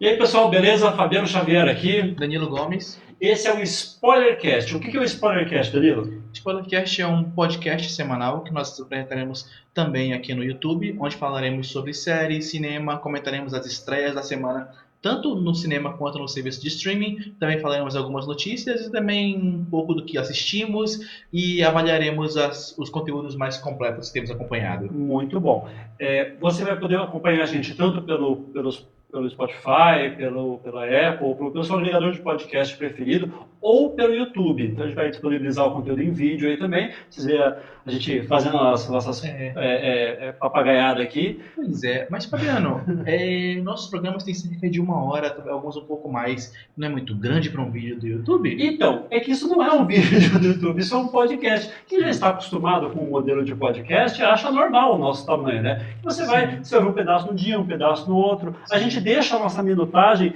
E aí, pessoal, beleza? Fabiano Xavier aqui. Danilo Gomes. Esse é o Spoilercast. O que é o Spoilercast, Danilo? Spoilercast é um podcast semanal que nós apresentaremos também aqui no YouTube, onde falaremos sobre séries, cinema, comentaremos as estreias da semana, tanto no cinema quanto no serviço de streaming. Também falaremos algumas notícias e também um pouco do que assistimos e avaliaremos os conteúdos mais completos que temos acompanhado. Muito bom. Você vai poder acompanhar a gente tanto pelo Spotify, pela Apple, pelo seu agregador de podcast preferido, ou pelo YouTube. Então a gente vai disponibilizar o conteúdo em vídeo aí também. Vocês verem a gente fazendo as nossas papagaiadas aqui. Pois é, mas Fabiano, nossos programas têm cerca de 1 hora, alguns um pouco mais. Não é muito grande para um vídeo do YouTube? Então, é que isso não é um vídeo do YouTube, isso é um podcast. Quem já está acostumado com o modelo de podcast acha normal o nosso tamanho, né? Você vai ouvir um pedaço num dia, um pedaço no outro. A gente deixa a nossa minutagem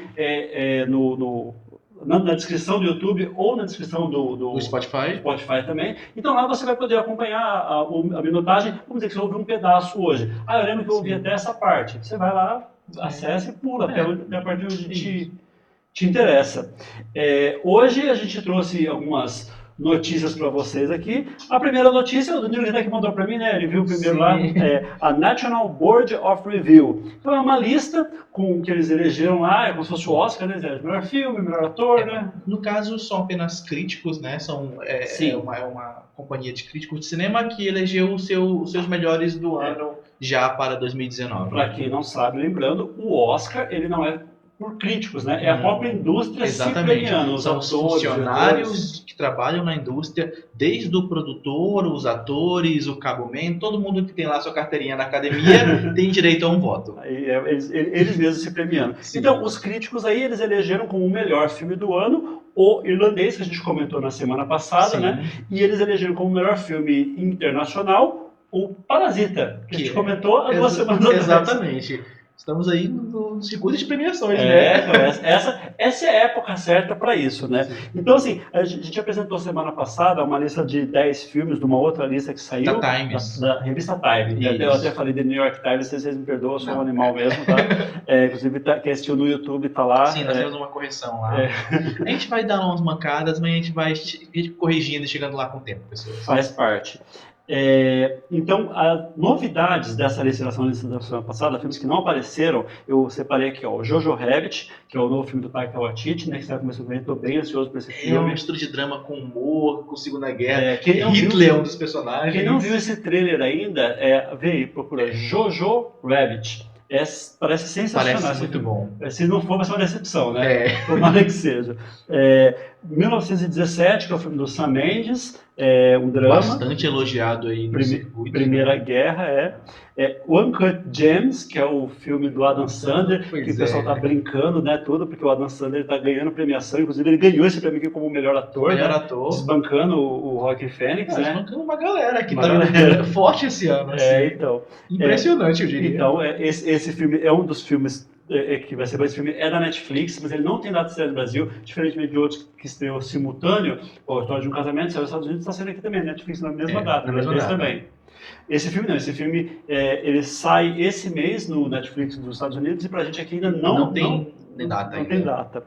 na descrição do YouTube ou na descrição do Spotify também. Então lá você vai poder acompanhar a minutagem. Vamos dizer que você ouviu um pedaço hoje. Eu lembro que eu ouvi até essa parte. Você vai lá, acessa e pula até a partir onde te interessa. Hoje a gente trouxe algumas notícias para vocês aqui. A primeira notícia, o Danilo que mandou para mim, né? Ele viu primeiro lá, a National Board of Review. Então é uma lista com que eles elegeram lá, é como se fosse o Oscar, né? Melhor filme, melhor ator, né? No caso, são apenas críticos, né? Uma companhia de críticos de cinema que elegeu os seus melhores do ano já para 2019. Para quem não sabe, lembrando, o Oscar, ele não é por críticos, né? É a própria indústria se premiando. Os São atores, funcionários que trabalham na indústria, desde o produtor, os atores, o cabo-man, todo mundo que tem lá sua carteirinha na academia tem direito a um voto. Eles mesmos se premiando. Sim. Então, os críticos aí, eles elegeram como o melhor filme do ano o Irlandês, que a gente comentou na semana passada, né? E eles elegeram como o melhor filme internacional o Parasita, que a gente comentou há 2 semanas atrás. Exatamente. Estamos aí no circuito de premiações, né? Essa é a época certa para isso, né? Sim. Então, assim, a gente apresentou semana passada uma lista de 10 filmes de uma outra lista que saiu. Da Times. Da revista Time. Eu até falei de New York Times, vocês me perdoam, eu sou um animal mesmo, tá? Inclusive, quem assistiu no YouTube tá lá. Sim, nós temos uma correção lá. A gente vai dar umas mancadas, mas a gente vai corrigindo e chegando lá com o tempo, pessoas. Faz parte. Então, as novidades dessa legislação da semana passada, filmes que não apareceram, eu separei aqui, o Jojo Rabbit, que é o novo filme do Taika Waititi, né, que está começando a ver, estou bem ansioso por esse filme. É uma mistura de drama com humor, com Segunda Guerra, Hitler é um dos personagens. Quem não viu esse trailer ainda, vê aí, procura Jojo Rabbit. Parece sensacional. Parece muito bom. Se não for, vai ser uma decepção, né? Tomara que seja. 1917, que é o filme do Sam Mendes, um drama. Bastante elogiado aí no circuito. Primeira Guerra, Uncut Gems, que é o filme do Adam Sandler, que o pessoal tá brincando, né, tudo, porque o Adam Sandler tá ganhando premiação, inclusive ele ganhou esse prêmio aqui como melhor ator, desbancando o Joaquin Phoenix, né? Desbancando uma galera que tá forte esse ano, assim. Então. Impressionante, eu diria. Então, esse filme é um dos filmes que vai ser esse filme é da Netflix, mas ele não tem data de estreia no Brasil, diferentemente de outros que estreou simultâneo. A História de um Casamento, saiu nos Estados Unidos, está sendo aqui também, Netflix na mesma data, também. Esse filme não, esse filme ele sai esse mês no Netflix dos Estados Unidos e pra gente aqui ainda não tem data.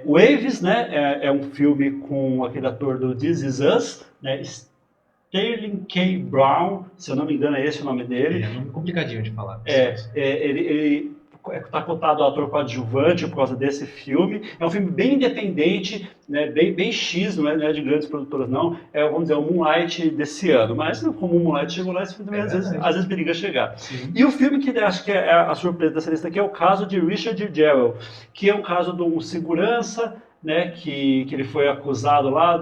Waves, né, é um filme com aquele ator do This Is Us, né, Sterling K. Brown, se eu não me engano é esse o nome dele. É um nome complicadinho de falar. Ele está cotado ao ator coadjuvante por causa desse filme. É um filme bem independente, né, bem X, não é de grandes produtoras não. Vamos dizer, o Moonlight desse ano. Mas como o Moonlight chegou lá, esse filme também às vezes periga chegar. Sim. E o filme que acho que é a surpresa dessa lista aqui é o caso de Richard Jewell, que é um caso de um segurança, né, que ele foi acusado lá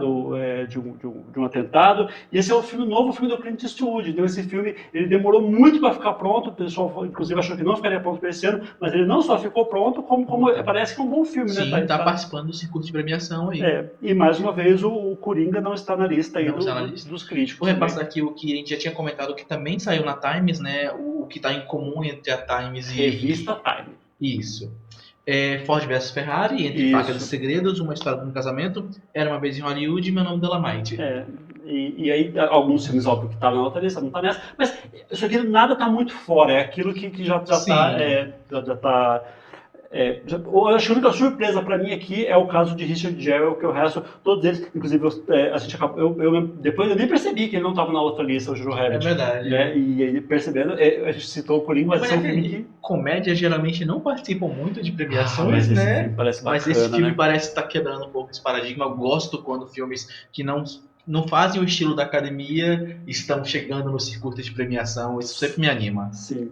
de um atentado, e esse é o novo filme do Clint Eastwood. Então esse filme ele demorou muito para ficar pronto, o pessoal inclusive achou que não ficaria pronto para esse ano, mas ele não só ficou pronto, como parece que é um bom filme. Sim, né? Está participando do circuito de premiação aí. E mais uma vez o Coringa não está na lista aí dos críticos. Vou repassar aqui o que a gente já tinha comentado, que também saiu na Times, né, o que está em comum entre a Times e... Revista Time. Isso. Ford vs Ferrari, Entre Facas e Segredos, Uma História de um Casamento, Era uma Vez em Hollywood e Meu Nome é Dolomite. E aí alguns filmes, óbvio, que estavam na outra lista, não está nessa, mas isso aqui nada está muito fora, é aquilo que já está Eu acho que a única surpresa para mim aqui é o caso de Richard Jewell, que o resto, todos eles, inclusive a gente acabou, depois eu nem percebi que ele não estava na outra lista, o Jojo É Rabbit, verdade. né? E aí, percebendo, a gente citou o Coringa, mas Mas esse é é um filme que que... comédias geralmente não participam muito de premiações, mas esse filme né? parece Mas esse bacana, filme né? parece estar quebrando um pouco esse paradigma. Eu gosto quando filmes que não fazem o estilo da academia estão chegando no circuito de premiação. Isso sempre me anima. Sim.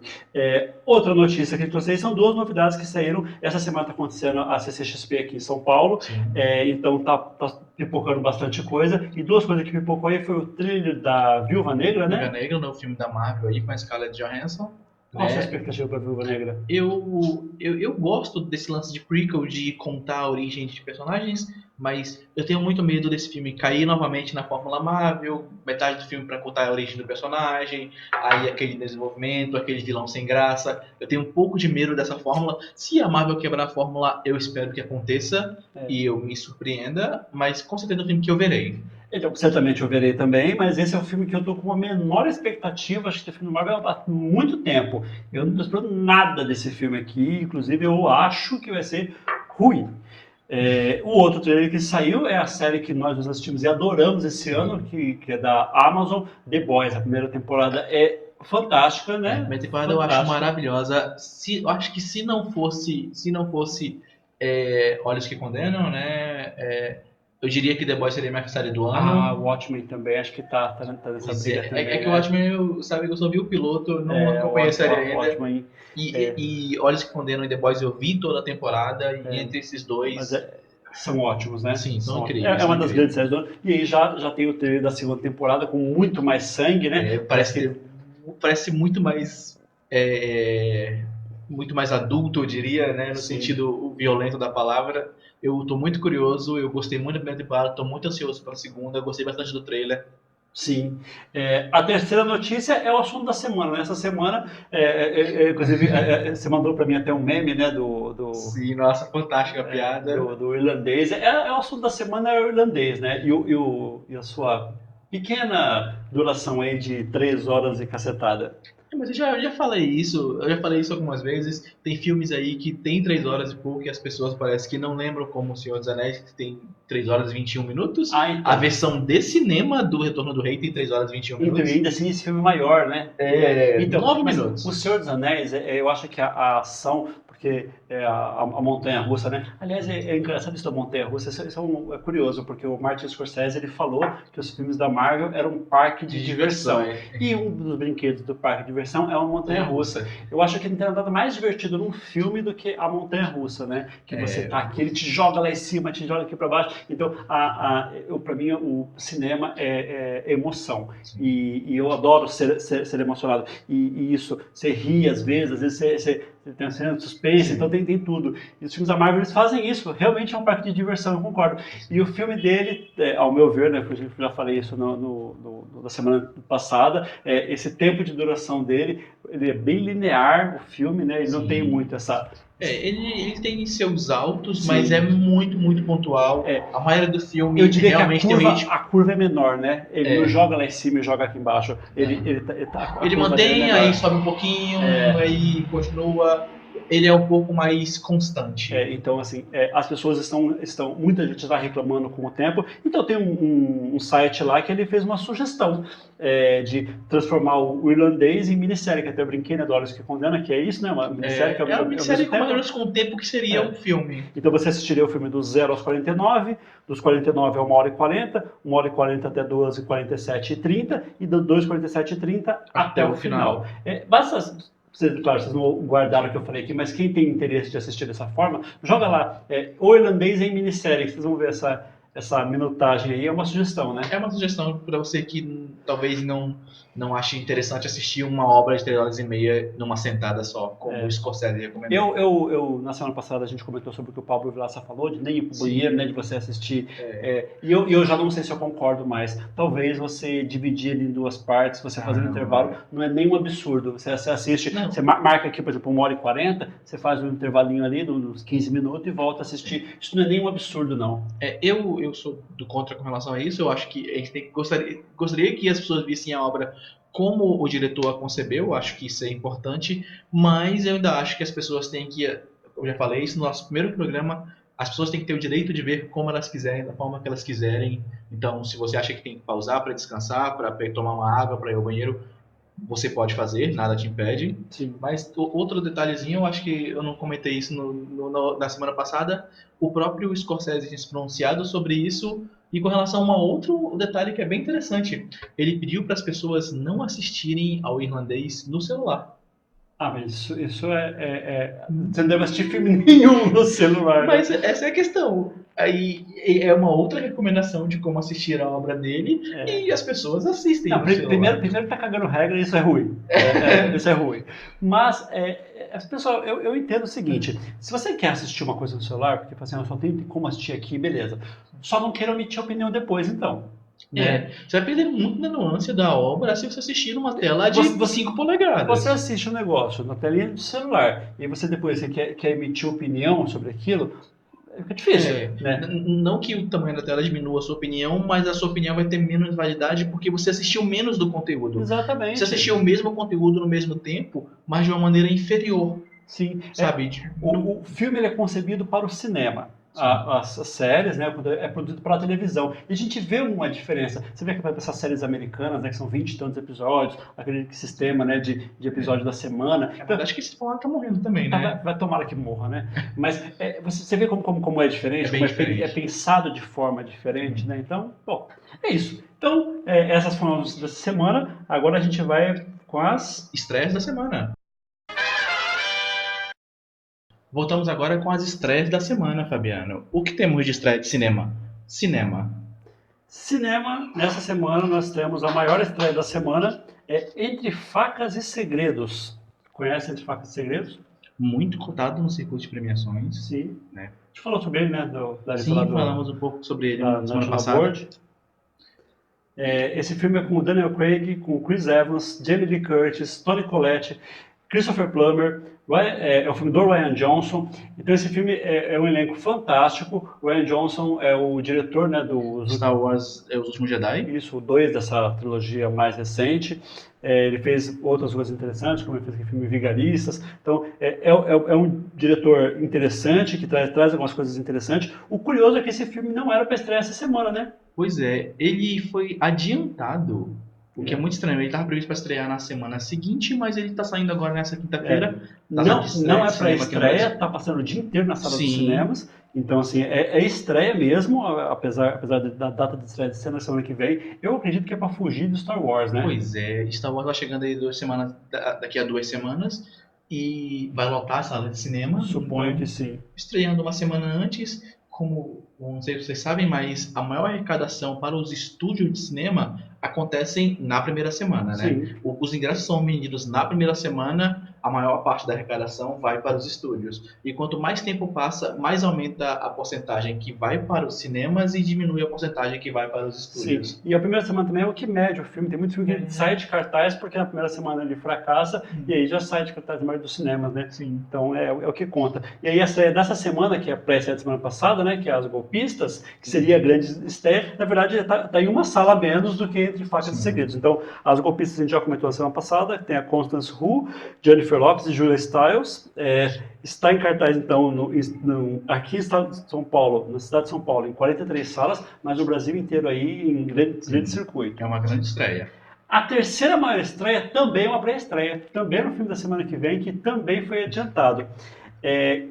Outra notícia que eu trouxe aí são duas novidades que saíram. Essa semana está acontecendo a CCXP aqui em São Paulo, então tá pipocando bastante coisa. E duas coisas que pipocou aí foi o trailer da Viúva Negra, Viúva né? Negra, no filme da Marvel aí com a Scarlett Johansson. Qual a sua Né? expectativa para Viúva Negra? Eu gosto desse lance de prequel, de contar a origem de personagens, mas eu tenho muito medo desse filme cair novamente na Fórmula Marvel, metade do filme para contar a origem do personagem, aí aquele desenvolvimento, aquele vilão sem graça. Eu tenho um pouco de medo dessa fórmula. Se a Marvel quebrar a fórmula, eu espero que aconteça e eu me surpreenda, mas com certeza é um filme que eu verei. Então, certamente eu verei também, mas esse é o filme que eu tô com a menor expectativa. Acho que esse filme Marvel há muito tempo. Eu não tô esperando nada desse filme aqui, inclusive eu acho que vai ser ruim. O outro trailer que saiu é a série que nós assistimos e adoramos esse ano, que é da Amazon, The Boys. A primeira temporada é fantástica, A né? primeira temporada eu acho Fantástica. maravilhosa. Eu acho que se não fosse Olhos que Condenam, né? Eu diria que The Boys seria minha série do A ano. Watchmen também, acho que tá nessa Pois briga é também, que o né? Watchmen, sabe que eu só vi o piloto, eu não acompanhei a série O ainda. Watchmen, E Olhos que Condenam e The Boys eu vi toda a temporada, e entre esses mas dois, são ótimos, né? sim, são São ótimos. incríveis, É são uma das grandes incríveis. séries do ano. E aí já tem o trailer da segunda temporada com muito mais sangue, né? Parece muito mais adulto, eu diria, né, no Sim. sentido violento da palavra. Eu tô muito curioso, eu gostei muito da primeira temporada, tô muito ansioso pela segunda, gostei bastante do trailer. Sim. A terceira notícia é o assunto da semana. Nessa semana, inclusive, você mandou para mim até um meme, né, Sim, nossa, fantástica a piada. do irlandês. O assunto da semana é o irlandês, né? E a sua pequena duração aí de 3 horas e cacetada. Mas eu já falei isso algumas vezes. Tem filmes aí que tem 3 horas e pouco e as pessoas parecem que não lembram, como O Senhor dos Anéis, que tem 3 horas e 21 minutos. A Então. versão de cinema do Retorno do Rei tem 3 horas e 21 Então, e minutos. ainda assim, esse filme é maior, né? Então, 9 mas O minutos. Senhor dos Anéis, eu acho que a ação, porque a montanha-russa, né? Aliás, é engraçado isso da montanha-russa, isso é curioso, porque o Martin Scorsese, ele falou que os filmes da Marvel eram um parque de diversão. E um dos brinquedos do parque de diversão é uma montanha-russa. Eu acho que não tem nada mais divertido num filme do que a montanha-russa, né? Que você tá aqui, ele te joga lá em cima, te joga aqui para baixo. Então, para mim, o cinema é emoção. E eu adoro ser emocionado. E isso, você ri às vezes você tem uma cena de suspense, então tem tudo. E os filmes da Marvel, eles fazem isso. Realmente é um parque de diversão, eu concordo. E o filme dele, ao meu ver, né, eu já falei isso na semana passada, esse tempo de duração dele, ele é bem linear, o filme, né? Ele não tem muito essa... Ele tem seus altos, Sim. mas é muito, muito pontual. A maioria do filme Eu diria realmente que tem um ritmo. a curva é menor, né? Ele não joga lá em cima e joga aqui embaixo. Ele mantém, aí sobe um pouquinho, aí continua. Ele é um pouco mais constante. Então, assim, as pessoas muita gente está reclamando com o tempo. Então, tem um site lá que ele fez uma sugestão de transformar o irlandês em minissérie, que até eu brinquei, né, do Olhos que Condena, que é isso, né? Uma minissérie que É uma minissérie mesmo tempo. com o tempo que seria um filme. Então, você assistiria o filme dos 0 aos 49, dos 49 a 1h40, 1h40 até 2h47h30 e do 2h47h30 até o final. Basta. Claro, vocês não guardaram o que eu falei aqui, mas quem tem interesse de assistir dessa forma, joga lá, O Irlandês em Minissérie, que vocês vão ver essa minutagem aí, é uma sugestão, né? É uma sugestão para você que talvez não ache interessante assistir uma obra de 3 horas e meia numa sentada só, como o Scorsese recomendou. Na semana passada a gente comentou sobre o que o Pablo Vilaça falou, de nem ir pro Sim. banheiro, né, de você assistir. E eu já não sei se eu concordo mais. Talvez você dividir ele em duas partes, você fazer um intervalo, não é nenhum absurdo. Você assiste, você marca aqui, por exemplo, 1h40, você faz um intervalinho ali, uns 15 minutos e volta a assistir. Isso não é nenhum absurdo, não. Eu sou do contra com relação a isso. Eu acho que a gente gostaria que as pessoas vissem a obra como o diretor a concebeu. Eu acho que isso é importante, mas eu ainda acho que as pessoas têm que eu já falei isso no nosso primeiro programa, as pessoas têm que ter o direito de ver como elas quiserem, da forma que elas quiserem. Então, se você acha que tem que pausar para descansar, para tomar uma água, para ir ao banheiro, você pode fazer, nada te impede. Sim. Mas outro detalhezinho, eu acho que eu não comentei isso na semana passada, o próprio Scorsese tinha se pronunciado sobre isso, e com relação a um outro detalhe que é bem interessante, ele pediu para as pessoas não assistirem ao irlandês no celular. Ah, mas isso você não deve assistir filme nenhum no celular, né? Mas essa é a questão. Aí é uma outra recomendação de como assistir a obra dele, e as pessoas assistem Não, no celular. primeiro tá cagando regra, isso é ruim. Isso é ruim. Mas, pessoal, eu entendo o seguinte: se você quer assistir uma coisa no celular, porque assim, eu só tenho como assistir aqui, beleza. Só não queira omitir a opinião depois, então. Né? Você vai perder muito da nuance da obra se você assistir numa tela de 5 polegadas. Você assiste um negócio na telinha do celular e você depois quer emitir opinião sobre aquilo, fica difícil. Né? Não que o tamanho da tela diminua a sua opinião, mas a sua opinião vai ter menos validade porque você assistiu menos do conteúdo. Exatamente. Você assistiu o mesmo conteúdo no mesmo tempo, mas de uma maneira inferior. Sim. Sabe? O filme ele é concebido para o cinema. As séries, né, é produzido para a televisão. E a gente vê uma diferença. Você vê que essas séries americanas, né, que são 20 e tantos episódios, aquele sistema, né, de episódio da semana. Então, acho que esse formato tá morrendo também, né? Vai tomara que morra, né? Mas você vê como é diferente, diferente. É pensado de forma diferente, né? Então, bom, é isso. Então, essas foram as dessa semana. Agora a gente vai com as estreias da semana. Voltamos agora com as estreias da semana, Fabiano. O que temos de estreia de cinema? Cinema, nessa semana nós temos a maior estreia da semana, Entre Facas e Segredos. Conhece Entre Facas e Segredos? Muito cotado no circuito de premiações. Sim. Né? A gente falou sobre ele, né? Sim, falamos um pouco sobre ele na semana passada. Esse filme é com o Daniel Craig, com o Chris Evans, Jamie Lee Curtis, Toni Collette, Christopher Plummer. É o filme do Rian Johnson. Então esse filme é um elenco fantástico. O Rian Johnson é o diretor, né, do Star Wars Os Últimos Jedi. Isso, o 2 dessa trilogia mais recente. Ele fez outras coisas interessantes, como ele fez aquele filme Vigaristas. Então é um diretor interessante, que traz algumas coisas interessantes. O curioso é que esse filme não era para estrear essa semana, né? Pois é, ele foi adiantado. O que é muito estranho, ele estava previsto para estrear na semana seguinte, mas ele está saindo agora nessa quinta-feira. Não é para estreia, está passando o dia inteiro na sala dos cinemas. Então, assim, é estreia mesmo, apesar da data de estreia de ser na semana que vem. Eu acredito que é para fugir do Star Wars, né? Pois é, Star Wars vai chegando aí daqui a 2 semanas e vai lotar a sala de cinema. Suponho que sim. Estreando uma semana antes, como não sei se vocês sabem, mas a maior arrecadação para os estúdios de cinema acontecem na primeira semana, né? Sim. Os ingressos são vendidos na primeira semana, a maior parte da arrecadação vai para os estúdios. E quanto mais tempo passa, mais aumenta a porcentagem que vai para os cinemas e diminui a porcentagem que vai para os estúdios. Sim. E a primeira semana também é o que mede o filme. Tem muito filme que sai de cartaz porque na primeira semana ele fracassa e aí já sai de cartaz mais dos cinemas, né? Sim. Então é o que conta. E aí a estreia dessa semana, que é a pré-estreia da semana passada, né? Que é As Golpistas, que seria a grande estreia, na verdade está em uma sala a menos do que Entre Facas e Segredos. Então, As Golpistas a gente já comentou na semana passada, tem a Constance Wu, Jennifer Lopez e Julia Stiles. Está em cartaz, então, aqui no estado de São Paulo, na cidade de São Paulo, em 43 salas, mas no Brasil inteiro aí em grande circuito. É uma grande estreia. A terceira maior estreia também é uma pré-estreia, também no filme da semana que vem, que também foi adiantado.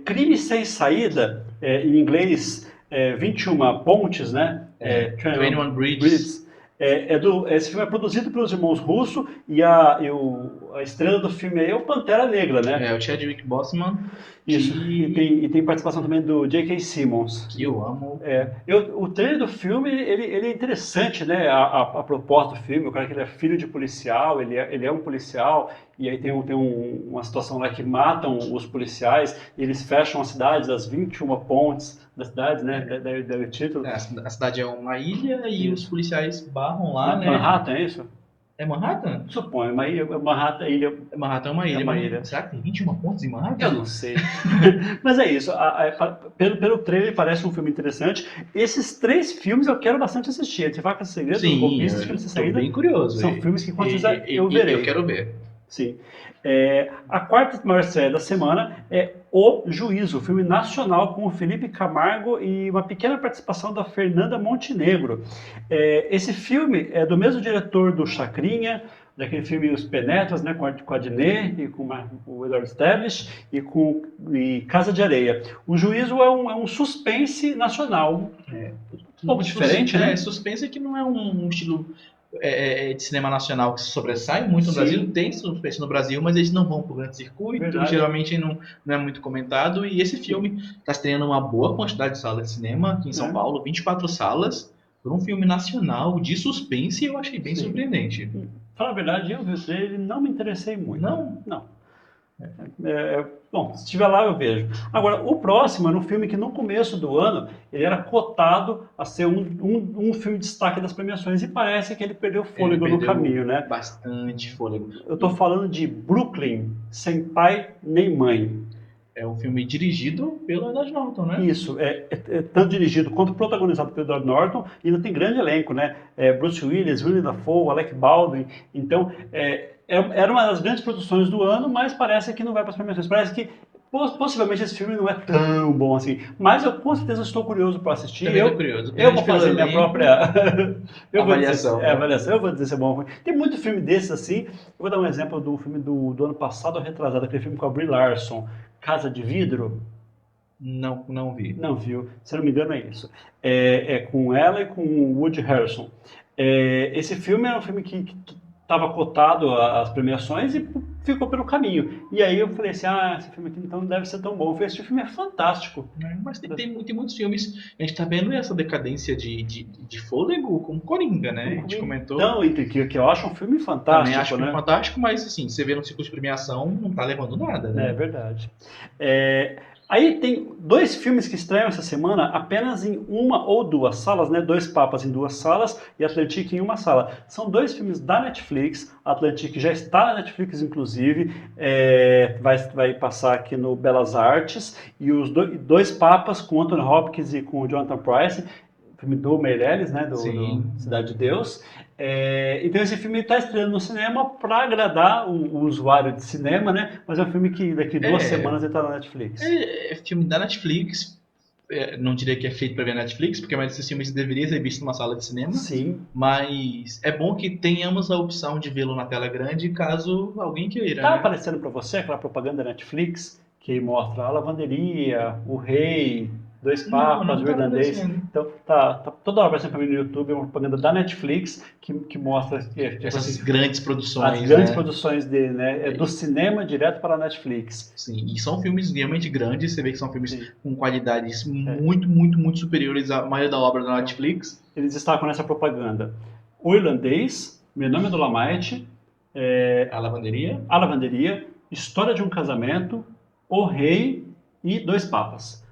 Crime Sem Saída, em inglês, 21 Pontes, né? 21 Bridges. Esse filme é produzido pelos irmãos Russo e a estrela do filme aí é o Pantera Negra, né? O Chadwick Boseman. Isso, e tem participação também do J.K. Simmons. Que eu amo. O trailer do filme, ele é interessante, né? A proposta do filme, o cara que ele é filho de policial, ele é um policial, e aí tem uma situação lá que matam os policiais, e eles fecham as cidades, as 21 pontes das cidades, né? Daí o título. A cidade é uma ilha e os policiais barram lá, né? Manhattan, é isso? É Manhattan? Suponho, Manhattan é ilha. Manhattan é uma ilha. É uma ilha. Será que tem 21 pontos em Manhattan? Eu não sei. Mas é isso. Pelo trailer parece um filme interessante. Esses 3 filmes eu quero bastante assistir. Entre Facas e Segredos, Golpistas, Crime Sem Saída. Bem curioso. São filmes que quando fizer eu verei. Eu quero ver. Sim. A quarta maior estreia da semana é O Juízo, filme nacional com o Felipe Camargo e uma pequena participação da Fernanda Montenegro. Esse filme é do mesmo diretor do Chacrinha, daquele filme Os Penetras, né, com a Diné e com o Eduardo Sterblitch e Casa de Areia. O Juízo é um suspense nacional, um pouco diferente, né? Suspense que não é um estilo de cinema nacional que se sobressai muito no Sim. Brasil. Tem suspense no Brasil, mas eles não vão para o grande circuito. Verdade. Geralmente não é muito comentado. E esse filme está estreando uma boa quantidade de salas de cinema aqui em São Paulo, 24 salas. Por um filme nacional de suspense, eu achei bem surpreendente. Fala a verdade, eu vi o trailer e não me interessei muito. Não. Bom, se estiver lá eu vejo. Agora, o próximo era um filme que no começo do ano ele era cotado a ser um filme de destaque das premiações e parece que ele perdeu fôlego no caminho, né? Bastante fôlego. Eu estou falando de Brooklyn, Sem Pai Nem Mãe. É um filme dirigido pelo Edward Norton, né? Isso, tanto dirigido quanto protagonizado pelo Edward Norton, e ainda tem grande elenco, né? Bruce Willis, Willem Dafoe, Alec Baldwin. Então, era uma das grandes produções do ano, mas parece que não vai para as premiações. Parece que possivelmente esse filme não é tão bom assim. Mas eu com certeza estou curioso para assistir. Também estou curioso. Eu vou fazer minha própria avaliação. Avaliação. Eu vou dizer se é bom ou ruim. Tem muito filme desses assim. Eu vou dar um exemplo do filme do ano passado, retrasado, aquele filme com a Brie Larson, Casa de Vidro. Não vi. Não viu. Se não me engano é isso. É com ela e com o Woody Harrelson. Esse filme era um filme que estava cotado às premiações e ficou pelo caminho. E aí eu falei assim, esse filme aqui então não deve ser tão bom. Eu falei, esse filme é fantástico. Mas tem muitos filmes. A gente está vendo essa decadência de fôlego com Coringa, né? A gente comentou. Não, que eu acho um filme fantástico. Também acho um filme né? fantástico, mas assim, você vê no ciclo de premiação, não tá levando nada, né? É verdade. Aí tem 2 filmes que estreiam essa semana apenas em uma ou 2 salas, né? 2 Papas em 2 salas e Atlantique em uma sala. São 2 filmes da Netflix. Atlantique já está na Netflix, inclusive. Vai passar aqui no Belas Artes. E os 2 Papas com Anthony Hopkins e com Jonathan Pryce. Filme do Meirelles, né? Do Cidade de Deus. Então esse filme está estreando no cinema para agradar o usuário de cinema, né? Mas é um filme que daqui 2 semanas ele está na Netflix. É filme da Netflix. Não diria que é feito para ver na Netflix, porque mais desses filmes deveria ser visto numa sala de cinema. Sim. Mas é bom que tenhamos a opção de vê-lo na tela grande, caso alguém queira. Tá aparecendo para você aquela propaganda da Netflix que mostra a lavanderia, o rei, 2 Papas, o irlandês. Então tá toda hora aparecendo para mim no YouTube uma propaganda da Netflix que mostra essas grandes produções. As grandes produções dele, né? Do cinema direto para a Netflix. Sim, e são filmes realmente grandes. Você vê que são filmes com qualidades muito superiores à maioria da obra da Netflix. Eles destacam nessa propaganda O Irlandês, Meu Nome é Dolomite, A Lavanderia, História de um Casamento, O Rei e 2 Papas.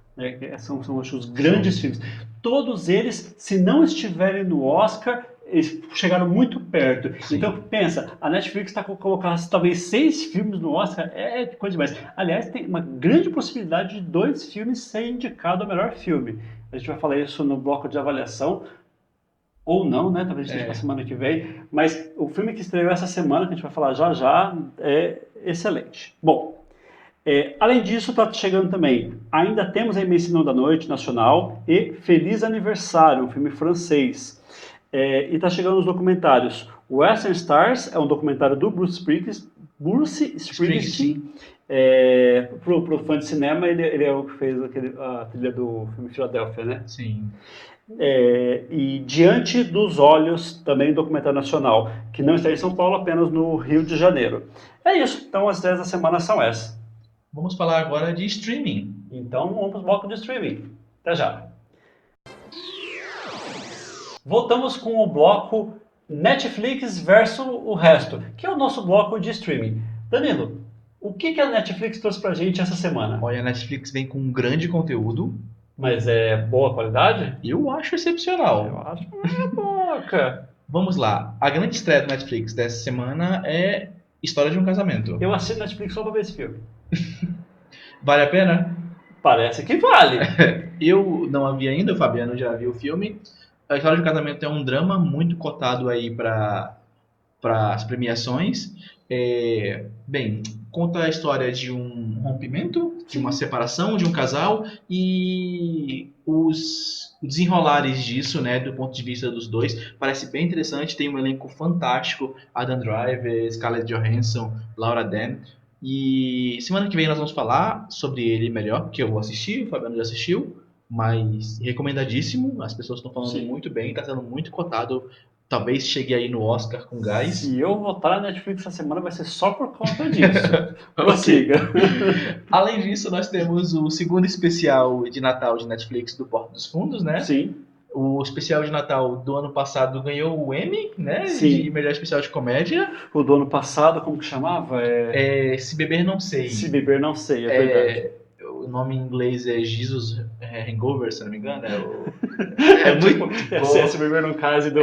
São os grandes filmes. Todos eles, se não estiverem no Oscar, eles chegaram muito perto. Sim. Então, pensa, a Netflix está colocando talvez 6 filmes no Oscar, é coisa demais. Aliás, tem uma grande possibilidade de 2 filmes serem indicados ao melhor filme. A gente vai falar isso no bloco de avaliação, ou não, né? Talvez seja para a semana que vem. Mas o filme que estreou essa semana, que a gente vai falar já, é excelente. Bom, além disso, está chegando também, ainda temos a Imensidão da Noite Nacional e Feliz Aniversário, um filme francês. E está chegando os documentários. Western Stars é um documentário do Bruce Springsteen. Para o fã de cinema, ele é o que fez a trilha do filme Filadélfia, né? Sim. E Diante dos Olhos, também documentário nacional, que não está em São Paulo, apenas no Rio de Janeiro. É isso, então as 10 da semana são essas. Vamos falar agora de streaming. Então vamos para o bloco de streaming. Até já. Voltamos com o bloco Netflix versus o resto, que é o nosso bloco de streaming. Danilo, o que a Netflix trouxe pra gente essa semana? Olha, a Netflix vem com um grande conteúdo. Mas é boa qualidade? Eu acho excepcional. Eu acho que é boa, cara. Vamos lá. A grande estreia do Netflix dessa semana é História de um Casamento. Eu assino Netflix só pra ver esse filme. Vale a pena? Parece que vale. Eu não a vi ainda, o Fabiano já viu o filme. A História de um Casamento é um drama muito cotado aí para para as premiações. Bem, conta a história de um rompimento, de uma separação de um casal e os desenrolares disso, né, do ponto de vista dos dois. Parece bem interessante, tem um elenco fantástico, Adam Driver, Scarlett Johansson, Laura Dern. E semana que vem nós vamos falar sobre ele melhor, porque eu vou assistir, o Fabiano já assistiu, mas recomendadíssimo, as pessoas estão falando Sim. muito bem, está sendo muito cotado. Talvez chegue aí no Oscar com gás. Se eu votar na Netflix essa semana, vai ser só por conta disso. Prossiga. Além disso, nós temos o segundo especial de Natal de Netflix do Porta dos Fundos, né? Sim. O especial de Natal do ano passado ganhou o Emmy, né? Sim. De melhor especial de comédia. O do ano passado, como que chamava? Se Beber Não Sei. Se Beber Não Sei, é verdade. O nome em inglês é Jesus Hangover, se não me engano. Muito Se Beber Não Case do...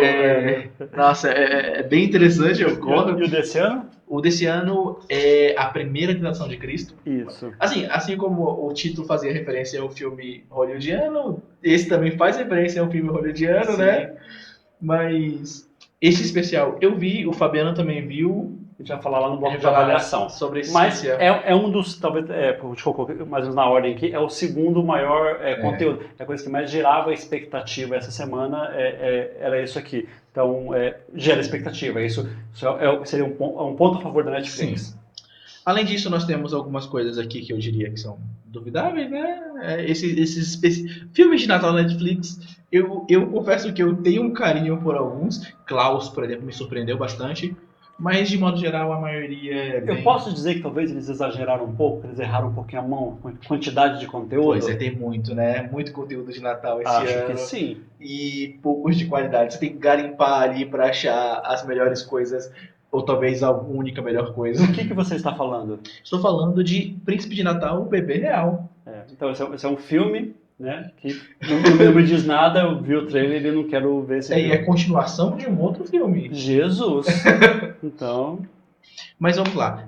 Nossa, é bem interessante, eu gosto. E o desse ano? O desse ano é A Primeira Tentação de Cristo. Isso. Assim como o título fazia referência ao filme hollywoodiano, esse também faz referência ao filme hollywoodiano, Sim. né? Mas esse especial eu vi, o Fabiano também viu. A gente vai falar lá no bloco de avaliação. Sobre esse Mas especial. é um dos, talvez, a gente colocou mais ou menos na ordem aqui, é o segundo maior conteúdo. É a coisa que mais gerava expectativa essa semana, era isso aqui. Então, gera expectativa. Isso seria um ponto a favor da Netflix. Sim. Além disso, nós temos algumas coisas aqui que eu diria que são duvidáveis, né? Esses filmes de Natal da Netflix, eu confesso que eu tenho um carinho por alguns. Klaus, por exemplo, me surpreendeu bastante. Mas, de modo geral, a maioria é bem... Eu posso dizer que talvez eles exageraram um pouco, eles erraram um pouquinho a mão com a quantidade de conteúdo? Pois é, tem muito, né? Muito conteúdo de Natal esse ano. Acho que sim. E poucos de qualidade. Você tem que garimpar ali para achar as melhores coisas, ou talvez a única melhor coisa. O que você está falando? Estou falando de Príncipe de Natal, o Bebê Real. Então, esse é um filme, né, que não me diz nada, eu vi o trailer e não quero ver esse filme. E é continuação de um outro filme. Jesus! Então... Mas vamos lá.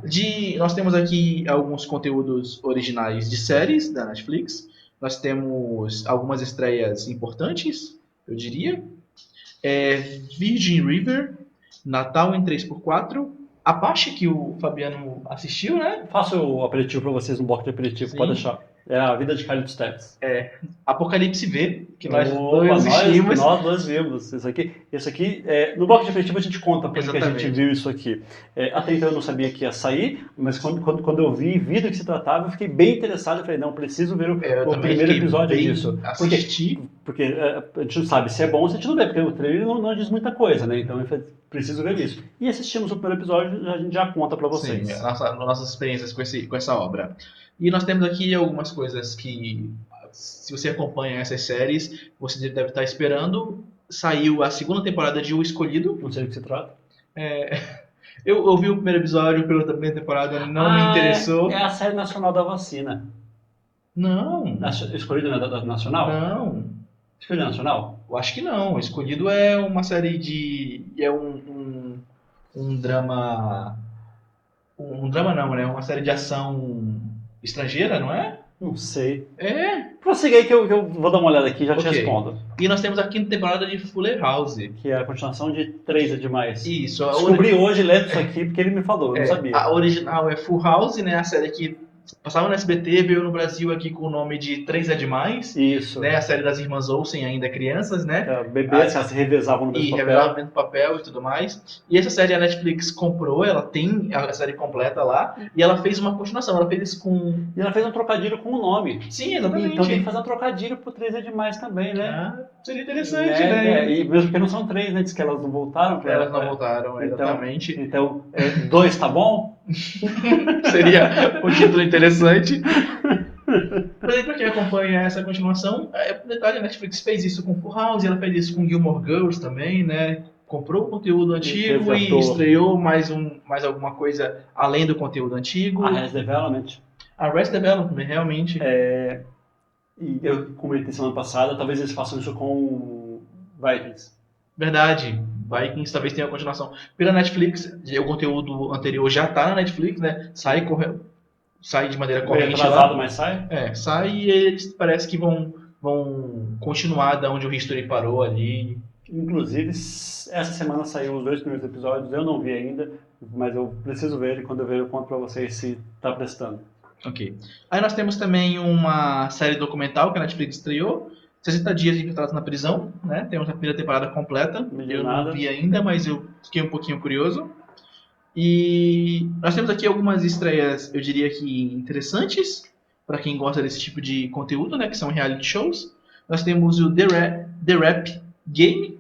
Nós temos aqui alguns conteúdos originais de séries da Netflix. Nós temos algumas estreias importantes, eu diria. Virgin River, Natal em 3x4, Apache, que o Fabiano assistiu, né? Faço o aperitivo para vocês, um bloco de aperitivo, Sim. pode deixar. É A Vida de Carlos Steps. Apocalipse V, que nós dois assistimos. Nós dois vimos. Isso aqui no bloco de aperitivo a gente conta porque a gente viu isso aqui. Até então eu não sabia que ia sair, mas quando eu vi do que se tratava, eu fiquei bem interessado. Eu falei, não, preciso ver o primeiro episódio disso. Porque a gente não sabe se é bom ou se a gente não vê, porque o trailer não diz muita coisa, né? Então eu falei, preciso ver isso. E assistimos o primeiro episódio, a gente já conta para vocês. Sim, nossas experiências com essa obra. E nós temos aqui algumas coisas que, se você acompanha essas séries, você deve estar esperando. Saiu a segunda temporada de O Escolhido. Não sei do que se trata. Eu ouvi o primeiro episódio pela primeira temporada, não me interessou. É a série nacional da vacina. Não. Escolhido não é da nacional? Não. Escolhido nacional? Eu acho que não. O Escolhido é uma série de... É um drama... Um drama não, né? Uma série de ação estrangeira, não é? Não sei. Prossiga aí que eu vou dar uma olhada aqui e já te respondo. E nós temos a quinta temporada de Fuller House. Que é a continuação de 3 é Demais. Isso. Descobri hoje lendo isso aqui porque ele me falou, eu não sabia. A original é Full House, né? A série que passava no SBT, veio no Brasil aqui com o nome de 3 é Demais. Isso. Né? A série das irmãs Olsen, ainda crianças, né? Bebês que elas se revezavam no mesmo papel. Revelavam no papel e tudo mais. E essa série a Netflix comprou, ela tem a série completa lá, e ela fez uma continuação, ela fez isso com... E ela fez um trocadilho com o nome. Sim, exatamente. Então tem que fazer um trocadilho pro 3 é Demais também, né? Seria interessante, né? E mesmo porque não são 3, né? Diz que elas não voltaram. Elas não voltaram, exatamente. Então 2 tá bom? Seria um título interessante. Mas aí, pra quem acompanha essa continuação, detalhe, a Netflix fez isso com Full House, ela fez isso com Gilmore Girls também, né? Comprou o conteúdo antigo e estreou mais alguma coisa além do conteúdo antigo. Arrested Development. Arrested Development, realmente. E eu comentei semana passada, talvez eles façam isso com Vikings. Verdade. Vikings talvez tenha a continuação pela Netflix. O conteúdo anterior já está na Netflix, né? Sai de maneira corrente. Atrasado, mas sai? Sai e eles parece que vão continuar da onde o History parou ali. Inclusive, essa semana saiu os 2 primeiros episódios, eu não vi ainda, mas eu preciso ver e quando eu ver eu conto pra vocês se tá prestando. Ok. Aí nós temos também uma série documental que a Netflix estreou, 60 dias infiltrados na prisão, né? Temos a primeira temporada completa. Me diz Eu não nada. vi ainda, mas eu fiquei um pouquinho curioso. E nós temos aqui algumas estreias, eu diria que interessantes, para quem gosta desse tipo de conteúdo, né? Que são reality shows. Nós temos o The Rap Game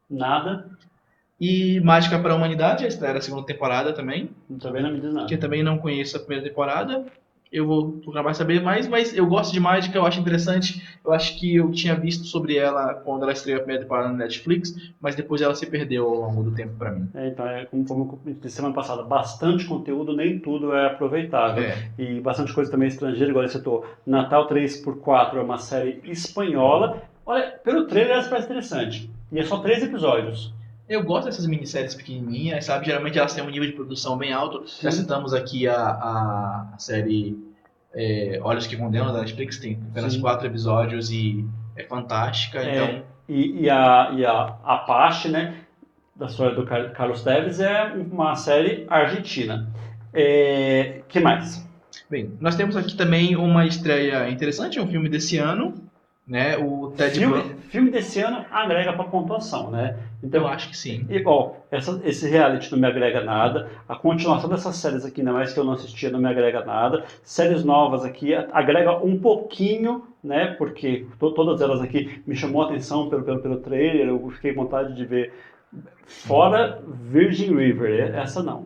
Nada, e Mágica para a Humanidade, a estreia da segunda temporada também. também não me diz nada. Que eu também não conheço a primeira temporada. Eu vou procurar saber mais, mas eu gosto de Mágica, eu acho interessante. Eu acho que eu tinha visto sobre ela quando ela estreou a primeira temporada na Netflix, mas depois ela se perdeu ao longo do tempo para mim. Então, como eu disse semana passada, bastante conteúdo, nem tudo é aproveitável. É. E bastante coisa também estrangeira, igual você citou. Natal 3x4 é uma série espanhola. Olha, pelo trailer ela parece interessante. E é só 3 episódios. Eu gosto dessas minisséries pequenininhas, sabe? Geralmente elas têm um nível de produção bem alto. Sim. Já citamos aqui a série Olhos que Condenam da Netflix, tem apenas Sim. 4 episódios e é fantástica. Então, E a Apache, né, da história do Carlos Tevez, é uma série argentina. Que mais? bem, nós temos aqui também uma estreia interessante, um filme desse ano, né? O Ted Bundy. Filme desse ano agrega para pontuação, né? Então, Eu acho que sim. Igual, esse reality não me agrega nada. A continuação dessas séries aqui, ainda mais que eu não assistia, não me agrega nada. Séries novas aqui agrega um pouquinho, né? Porque todas elas aqui me chamou a atenção pelo trailer. Eu fiquei com vontade de ver. Fora Virgin River, essa não.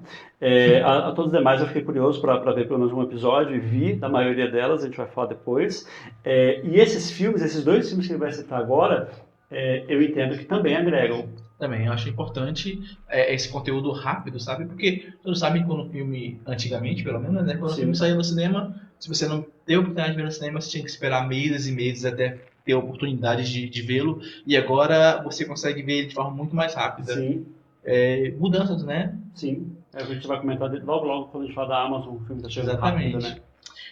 A todas as demais eu fiquei curioso para ver pelo menos um episódio e vi da maioria delas, a gente vai falar depois. E esses filmes, esses 2 filmes que ele vai citar agora, eu entendo que também agregam. Também eu acho importante esse conteúdo rápido, sabe? Porque todos sabem que quando o filme, antigamente pelo menos, né? Quando o Sim. filme saía no cinema, se você não teve a oportunidade de ver no cinema, você tinha que esperar meses e meses até ter a oportunidade de vê-lo. E agora você consegue ver ele de forma muito mais rápida. Sim, Mudanças, né? sim. A gente vai comentar logo quando a gente falar da Amazon, o filme está chegando Exatamente. rápido, né?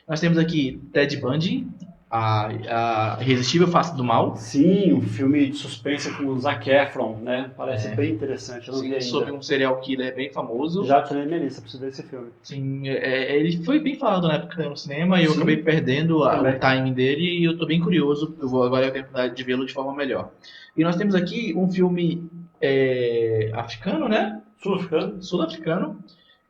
Nós temos aqui Ted Bundy, a Irresistível Face do Mal. Sim, um filme de suspense com o Zac Efron, né? Parece bem interessante, eu não vi ainda. Sobre um serial killer bem famoso. Já tirei minha lista, preciso ver esse filme. Sim, ele foi bem falado na época no cinema e eu Sim. acabei perdendo o Também. timing dele e eu tô bem curioso, eu vou agora ter a oportunidade de vê-lo de forma melhor. E nós temos aqui um filme africano, né? Sul-africano,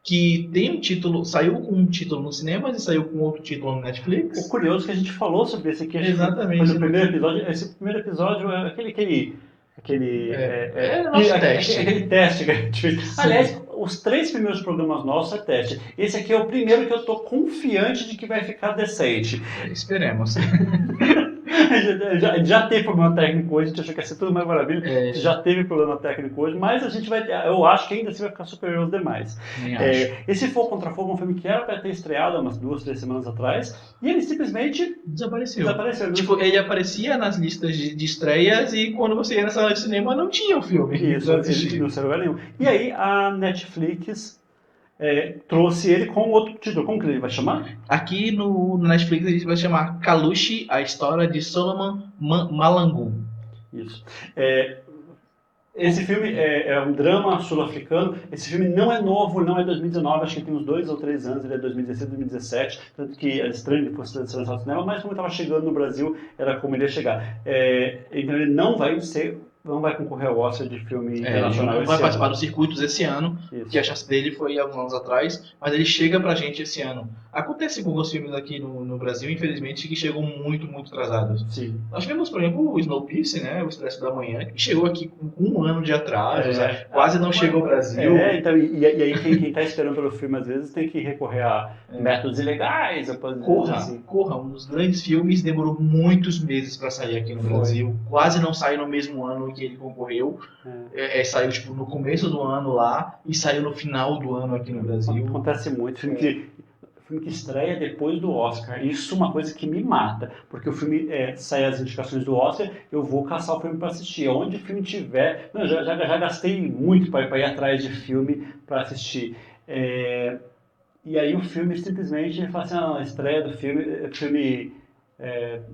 que tem um título, saiu com um título no cinema e saiu com outro título no Netflix. O curioso é que a gente falou sobre esse aqui. Exatamente. Foi no primeiro episódio. Esse primeiro episódio é aquele nosso teste. Aquele teste que a gente fez. Aliás, os 3 primeiros programas nossos é teste. Esse aqui é o primeiro que eu tô confiante de que vai ficar decente. Esperemos. Já teve problema técnico hoje, a gente achou que ia ser tudo mais maravilha. Já teve problema técnico hoje, mas a gente vai ter, eu acho que ainda assim vai ficar superior aos demais. Esse Fogo Contra Fogo é um filme que era para ter estreado há umas 2, 3 semanas atrás, e ele simplesmente desapareceu. Tipo, ele aparecia nas listas de estreias e quando você ia na sala de cinema não tinha o filme. Isso, ele não saiu lugar nenhum. E aí a Netflix trouxe ele com outro título. Como que ele vai chamar? Aqui no Netflix ele vai chamar Kalushi, a história de Solomon Malangu. Isso. Esse filme é um drama sul-africano. Esse filme não é novo, não é 2019, acho que tem uns 2 ou 3 anos, ele é 2016, 2017, tanto que é estranho que fosse lançado no cinema, mas como estava chegando no Brasil, era como ele ia chegar. Então ele não vai concorrer ao Oscar de filme internacional. Ele não vai participar dos circuitos esse ano, que a chance dele foi há alguns anos atrás, mas ele chega pra gente esse ano. Acontece com alguns filmes aqui no Brasil, infelizmente, que chegam muito, muito atrasados. Sim. Nós tivemos, por exemplo, o Snowpiercer, né, o Expresso da Manhã, que chegou aqui com 1 ano de atraso, quase não chegou ao Brasil. Então, e aí quem está esperando pelo filme, às vezes, tem que recorrer a métodos ilegais. Corra, um dos grandes filmes, demorou muitos meses para sair aqui no Brasil, quase não saiu no mesmo ano que ele concorreu, saiu tipo, no começo do ano lá e saiu no final do ano aqui no Brasil. Acontece muito, filme que estreia depois do Oscar, isso é uma coisa que me mata, porque o filme sai as indicações do Oscar, eu vou caçar o filme para assistir, onde o filme tiver, já gastei muito para ir atrás de filme para assistir, e aí o filme simplesmente fala assim, a estreia do filme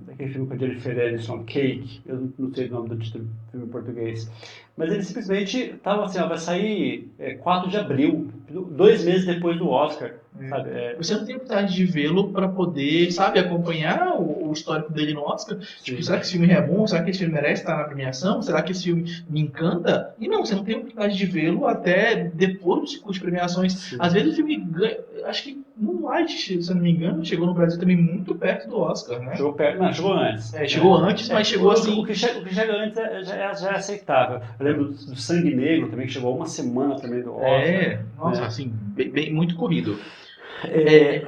daquele filme com a Jennifer Aniston, Cake, eu não sei o nome do título do filme em português. Mas ele simplesmente estava assim, ó, vai sair 4 de abril, 2 meses depois do Oscar. Sabe? Você não tem vontade de vê-lo para poder, sabe, acompanhar o histórico dele no Oscar? Tipo, será que esse filme é bom? Será que esse filme merece estar na premiação? Será que esse filme me encanta? E não, você não tem vontade de vê-lo até depois do ciclo de premiações. Sim. Às vezes o filme ganha, acho que Moonlight, se eu não me engano, chegou no Brasil também muito perto do Oscar, né? Chegou perto, não, chegou antes. Chegou antes, mas chegou assim. O que chega antes já é aceitável. Eu lembro do Sangue Negro também, que chegou uma semana também do Oscar. Nossa, assim, muito corrido.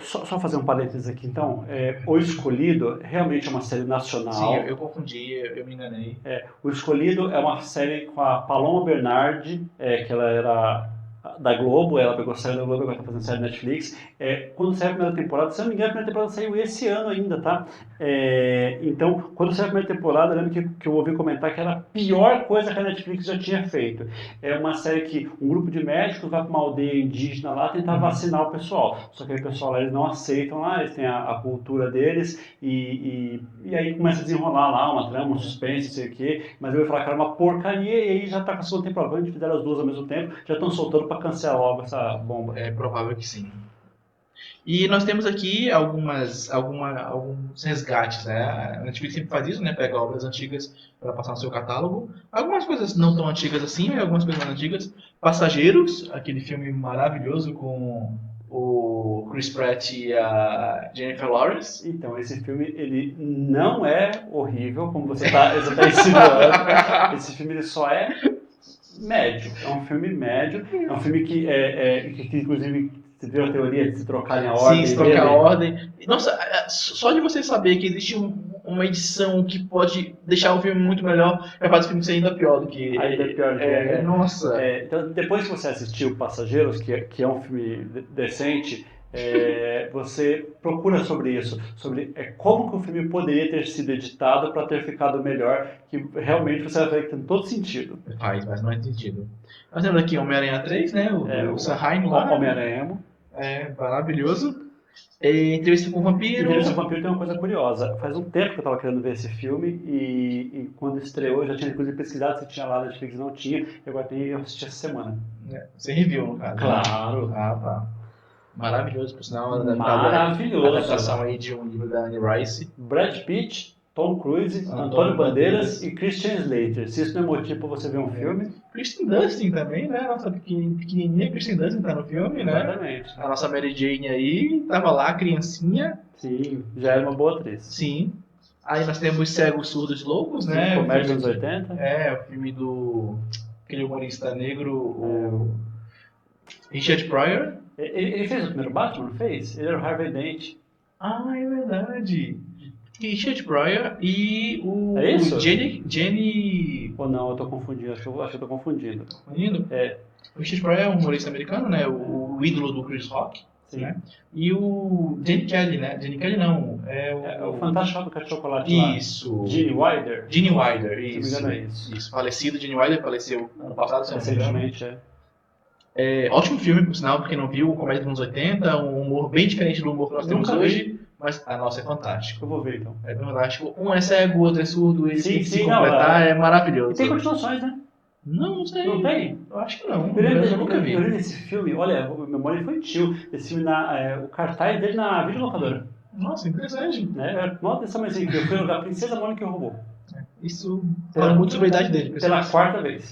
Só fazer um parênteses aqui, então. O Escolhido realmente é uma série nacional. Sim, eu confundi, eu me enganei. O Escolhido é uma série com a Paloma Bernardi, que ela era da Globo, ela pegou a série da Globo, agora está fazendo série da Netflix. Quando saiu a primeira temporada, se eu não me engano, a primeira temporada saiu esse ano ainda, tá? Então, quando saiu a primeira temporada, eu lembro que eu ouvi comentar que era a pior coisa que a Netflix já tinha feito. É uma série que um grupo de médicos vai para uma aldeia indígena lá tentar vacinar o pessoal. Só que aí o pessoal lá, eles não aceitam lá, eles têm a cultura deles e aí começa a desenrolar lá uma trama, um suspense, não sei o quê. Mas eu ia falar que era uma porcaria e aí já está com a segunda temporada. A gente fizeram as duas ao mesmo tempo, já estão soltando para cancelar logo essa bomba. É provável que sim. E nós temos aqui alguns resgates, né? A Netflix sempre faz isso, né? Pega obras antigas para passar no seu catálogo. Algumas coisas não tão antigas assim, mas algumas coisas mais antigas. Passageiros, aquele filme maravilhoso com o Chris Pratt e a Jennifer Lawrence. Então, esse filme, ele não é horrível, como você está insinuando. Esse filme, ele só é médio. É um filme médio. É um filme que inclusive, você viu a teoria de se trocarem a ordem? Sim, se trocar a ordem. Nossa, só de você saber que existe uma edição que pode deixar o filme muito melhor, já faz o filme ser ainda pior do que... Ainda pior do que nossa. Então, depois que você assistiu Passageiros, que é um filme decente, você procura sobre isso, sobre como que o filme poderia ter sido editado para ter ficado melhor, que realmente você vai ver que tem todo sentido. Faz mais sentido. Nós temos aqui Homem-Aranha 3, né? O Sanheim lá. Homem-Aranha. Maravilhoso. Entrevista com o Vampiro. Entrevista com o Vampiro tem uma coisa curiosa. Faz um tempo que eu estava querendo ver esse filme e quando estreou, eu já tinha inclusive pesquisado se tinha lá na Netflix, não tinha, e agora eu assisti essa semana. Você review, no caso. Claro. Tá. Maravilhoso, por sinal. Maravilhoso. Adaptação aí de um livro da Anne Rice. Brad Pitt, Tom Cruise, Antônio Bandeiras e Christian Slater. Se isso não é motivo para você ver um filme... Kristen Dunst também, né? Nossa pequenininha Kristen Dunst tá no filme, né? Exatamente. A nossa Mary Jane aí, tava lá, criancinha. Sim, já era uma boa atriz. Sim. Aí nós temos Cegos, Surdos, Loucos, né? Comédia dos anos 80. O filme do... aquele humorista negro, o Richard Pryor. Ele fez o primeiro Batman, não fez? Ele era o Harvey Dent. Ah, é verdade. Richard Pryor e o Jenny... Ou não, eu tô confundindo, acho que eu tô confundindo. Confundindo? O Richard Pryor é um humorista americano, né? O ídolo do Chris Rock. Sim. Né? E o Jenny Kelly, né? Jenny Kelly não, o Fantástico Fábrica de Chocolate lá. Isso. Gene Wilder. Gene Wilder, isso. Se não me engano, é isso. Isso, falecido. Gene Wilder faleceu ano passado, recentemente, ótimo filme, por sinal, pra quem não viu, comédia dos anos 80, um humor bem diferente do humor que nós temos hoje, mas a nossa é fantástico. Eu vou ver, então. É fantástico. Um é cego, o outro é surdo, eles têm que se não, completar, é maravilhoso. E tem continuações, né? Não sei. Não tem? Eu acho que não. Eu nunca vi. Eu lembro desse filme, olha, memória infantil. Esse filme, o cartaz dele na videolocadora. Nossa, interessante. Nota essa mais aqui, eu fui jogar Princesa Mônica e o Robô. Isso fala muito sobre a idade dele. Pela quarta vez.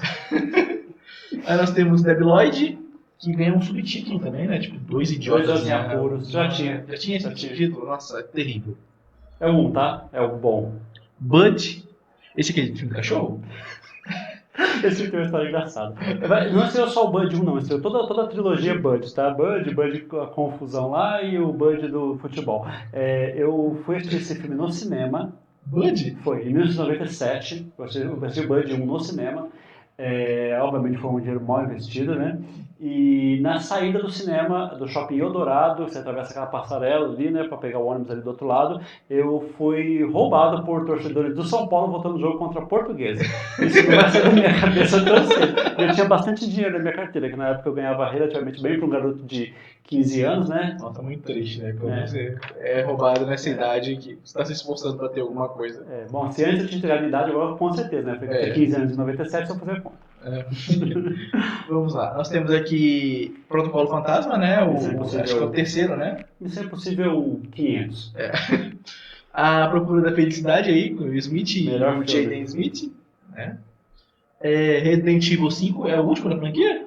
Aí nós temos Debi Lloyd, que ganha um subtítulo também, né? Tipo, Dois Idiotas em Apuros. Já tinha esse subtítulo. Nossa, é terrível. É o 1, tá? É o bom. Bud. Esse aqui é de filme do cachorro? Esse filme tem uma história engraçada. Não seria só o Bud 1, não. Seria toda a trilogia Bud, tá? Bud com a confusão lá e o Bud do futebol. Eu fui assistir esse filme no cinema. Bud? Foi, em 1997. Eu assisti o Bud 1 no cinema. Obviamente foi um dinheiro mal investido, né? E na saída do cinema, do Shopping Eldorado, você atravessa aquela passarela ali, né, para pegar o ônibus ali do outro lado, eu fui roubado por torcedores do São Paulo voltando o jogo contra a Portuguesa. Isso não vai sair da minha cabeça tão cedo. Eu tinha bastante dinheiro na minha carteira, que na época eu ganhava relativamente bem para um garoto de 15 anos, né? Nossa, muito triste, né? Quando você é roubado nessa idade que você está se esforçando para ter alguma coisa. Bom, se antes eu tinha entregado a idade, agora com certeza, né? Porque eu tinha 15 anos em 97, só fazer conta. Vamos lá. Nós temos aqui Protocolo Fantasma, né? Acho que é o terceiro, né? Missão Impossível 500. A Procura da Felicidade aí, com o Smith e Melhor o filme. Jaden Smith, né? Resident Evil 5 é o último da franquia?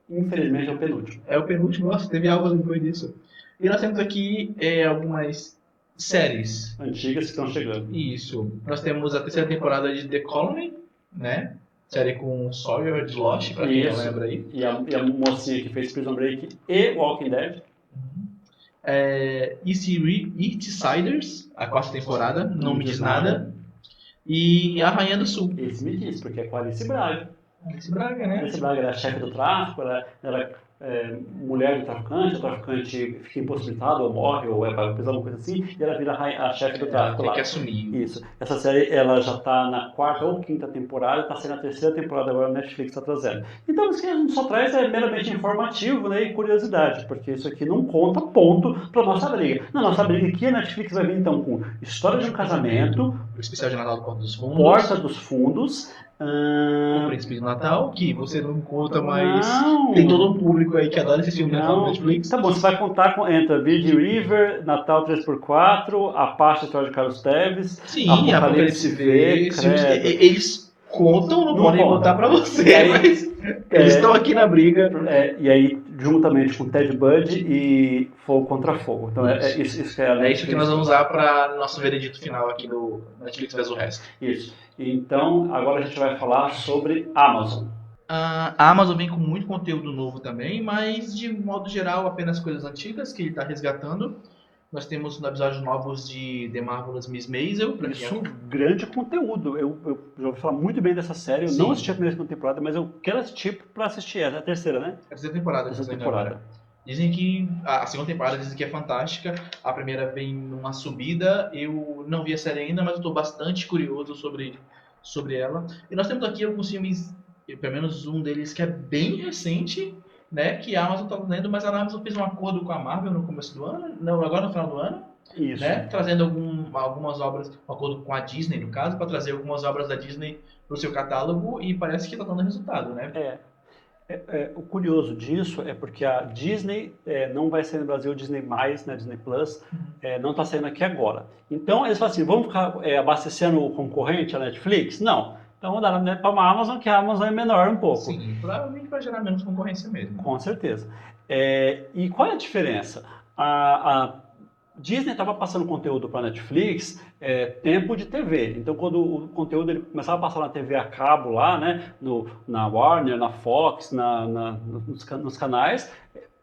Infelizmente é o penúltimo. É o penúltimo, nossa, teve algo depois disso. E nós temos aqui algumas séries. Antigas que estão chegando. Isso. Nós temos a terceira temporada de The Colony, né? Série com Sawyer de Lost, pra quem não lembra aí. E a mocinha que fez Prison Break e Walking Dead. Eastsiders, a quarta temporada, não me diz nada. E a Rainha do Sul. Esse me diz, porque é com a Alice Braga. Alice Braga, né? Alice Braga era chefe do tráfico, ela mulher do traficante, o traficante fica impossibilitado, ou morre, ou é para alguma coisa assim, e ela vira a chefe do tráfico lá. Tem que assumir. Isso. Essa série ela já está na quarta ou quinta temporada, está sendo a terceira temporada agora, a Netflix está trazendo. Então, isso que a gente só traz é meramente informativo, né, e curiosidade, porque isso aqui não conta ponto para nossa briga. Na nossa briga aqui, a Netflix vai vir então com História de um Casamento, o especial de Natal do Porta dos Fundos, Porta dos Fundos, O Príncipe do Natal, que você não conta, mas não. Tem todo um público aí que adora esse filme na Netflix. Tá bom, você vai contar entra Virgin River, Natal 3x4, A Pasta História de Carlos Teves, Sim, Apocalipse V, eles contam, não podem contar pra você, mas eles estão aqui na briga. E aí, juntamente com Ted Bundy e Fogo contra Fogo. Então, isso que é isso que nós vamos usar para nosso veredito final aqui do Netflix vs o resto. Isso. Então, agora a gente vai falar sobre Amazon. A Amazon vem com muito conteúdo novo também, mas de modo geral apenas coisas antigas que ele está resgatando. Nós temos episódios novos de The Marvelous Miss Maisel. Isso é um grande conteúdo. Eu já ouvi falar muito bem dessa série. Eu não assisti a primeira temporada, mas eu quero assistir para assistir essa. É a terceira, né? É a terceira temporada. Dizem que a segunda temporada dizem que é fantástica. A primeira vem numa subida. Eu não vi a série ainda, mas estou bastante curioso sobre ela. E nós temos aqui alguns filmes, pelo menos um deles que é bem recente, né, que a Amazon está fazendo, mas a Amazon fez um acordo com a Marvel no começo do ano, não, agora no final do ano, isso, né, trazendo algumas obras, um acordo com a Disney, no caso, para trazer algumas obras da Disney para o seu catálogo, e parece que está dando resultado, né? O curioso disso é porque a Disney não vai sair no Brasil, Disney+, né, Disney Plus, não está saindo aqui agora. Então eles falam assim, vamos ficar abastecendo o concorrente, a Netflix? Não. Então mandaram para uma Amazon, que a Amazon é menor um pouco. Sim, provavelmente para gerar menos concorrência mesmo. Com certeza. E qual é a diferença? A Disney estava passando conteúdo para a Netflix tempo de TV. Então, quando o conteúdo ele começava a passar na TV a cabo lá, né, na Warner, na Fox, nos canais,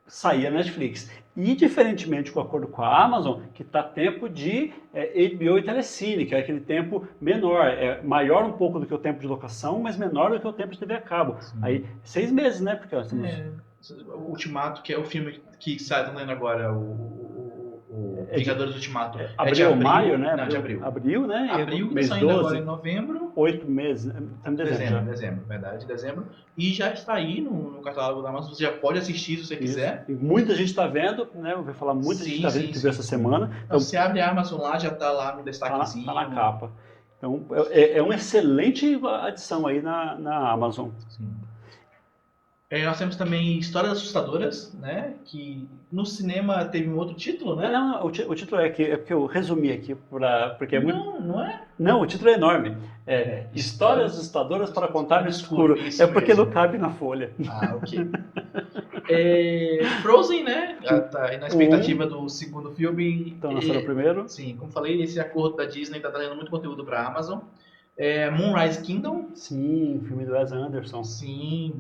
saía na Netflix. E, diferentemente com o acordo com a Amazon, que está tempo de HBO e Telecine, que é aquele tempo menor, maior um pouco do que o tempo de locação, mas menor do que o tempo de TV a cabo. Sim. Aí, 6 meses, né? Porque nós temos... O Ultimato, que é o filme que sai, não lembro agora, Vingadores Ultimato. Abril, maio, né? Não, de abril. Abril, né? Abril, mês saindo 12, agora em novembro. 8 meses, estamos em dezembro, verdade, dezembro. E já está aí no catálogo da Amazon, você já pode assistir se você quiser. E muita gente está vendo, né? Eu vou falar, muita gente está vendo que viu essa semana. Então, você abre a Amazon lá, já está lá no destaquezinho. Está na capa. Então, é uma excelente adição aí na Amazon. Sim. Nós temos também Histórias Assustadoras, né? Que no cinema teve um outro título, né? Não, o título é porque eu resumi aqui, porque é muito... Não é? Não, o título é enorme. Histórias Assustadoras para Contar no Escuro. Porque não cabe na folha. Ah, ok. Frozen, né? Tá aí na expectativa do segundo filme. Então, lançaram o primeiro. Sim, como falei, esse acordo da Disney está trazendo muito conteúdo para a Amazon. Moonrise Kingdom. Sim, filme do Wes Anderson. Sim,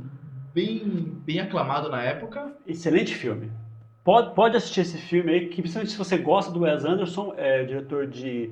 bem aclamado na época. Excelente filme. Pode assistir esse filme aí, que principalmente se você gosta do Wes Anderson, diretor de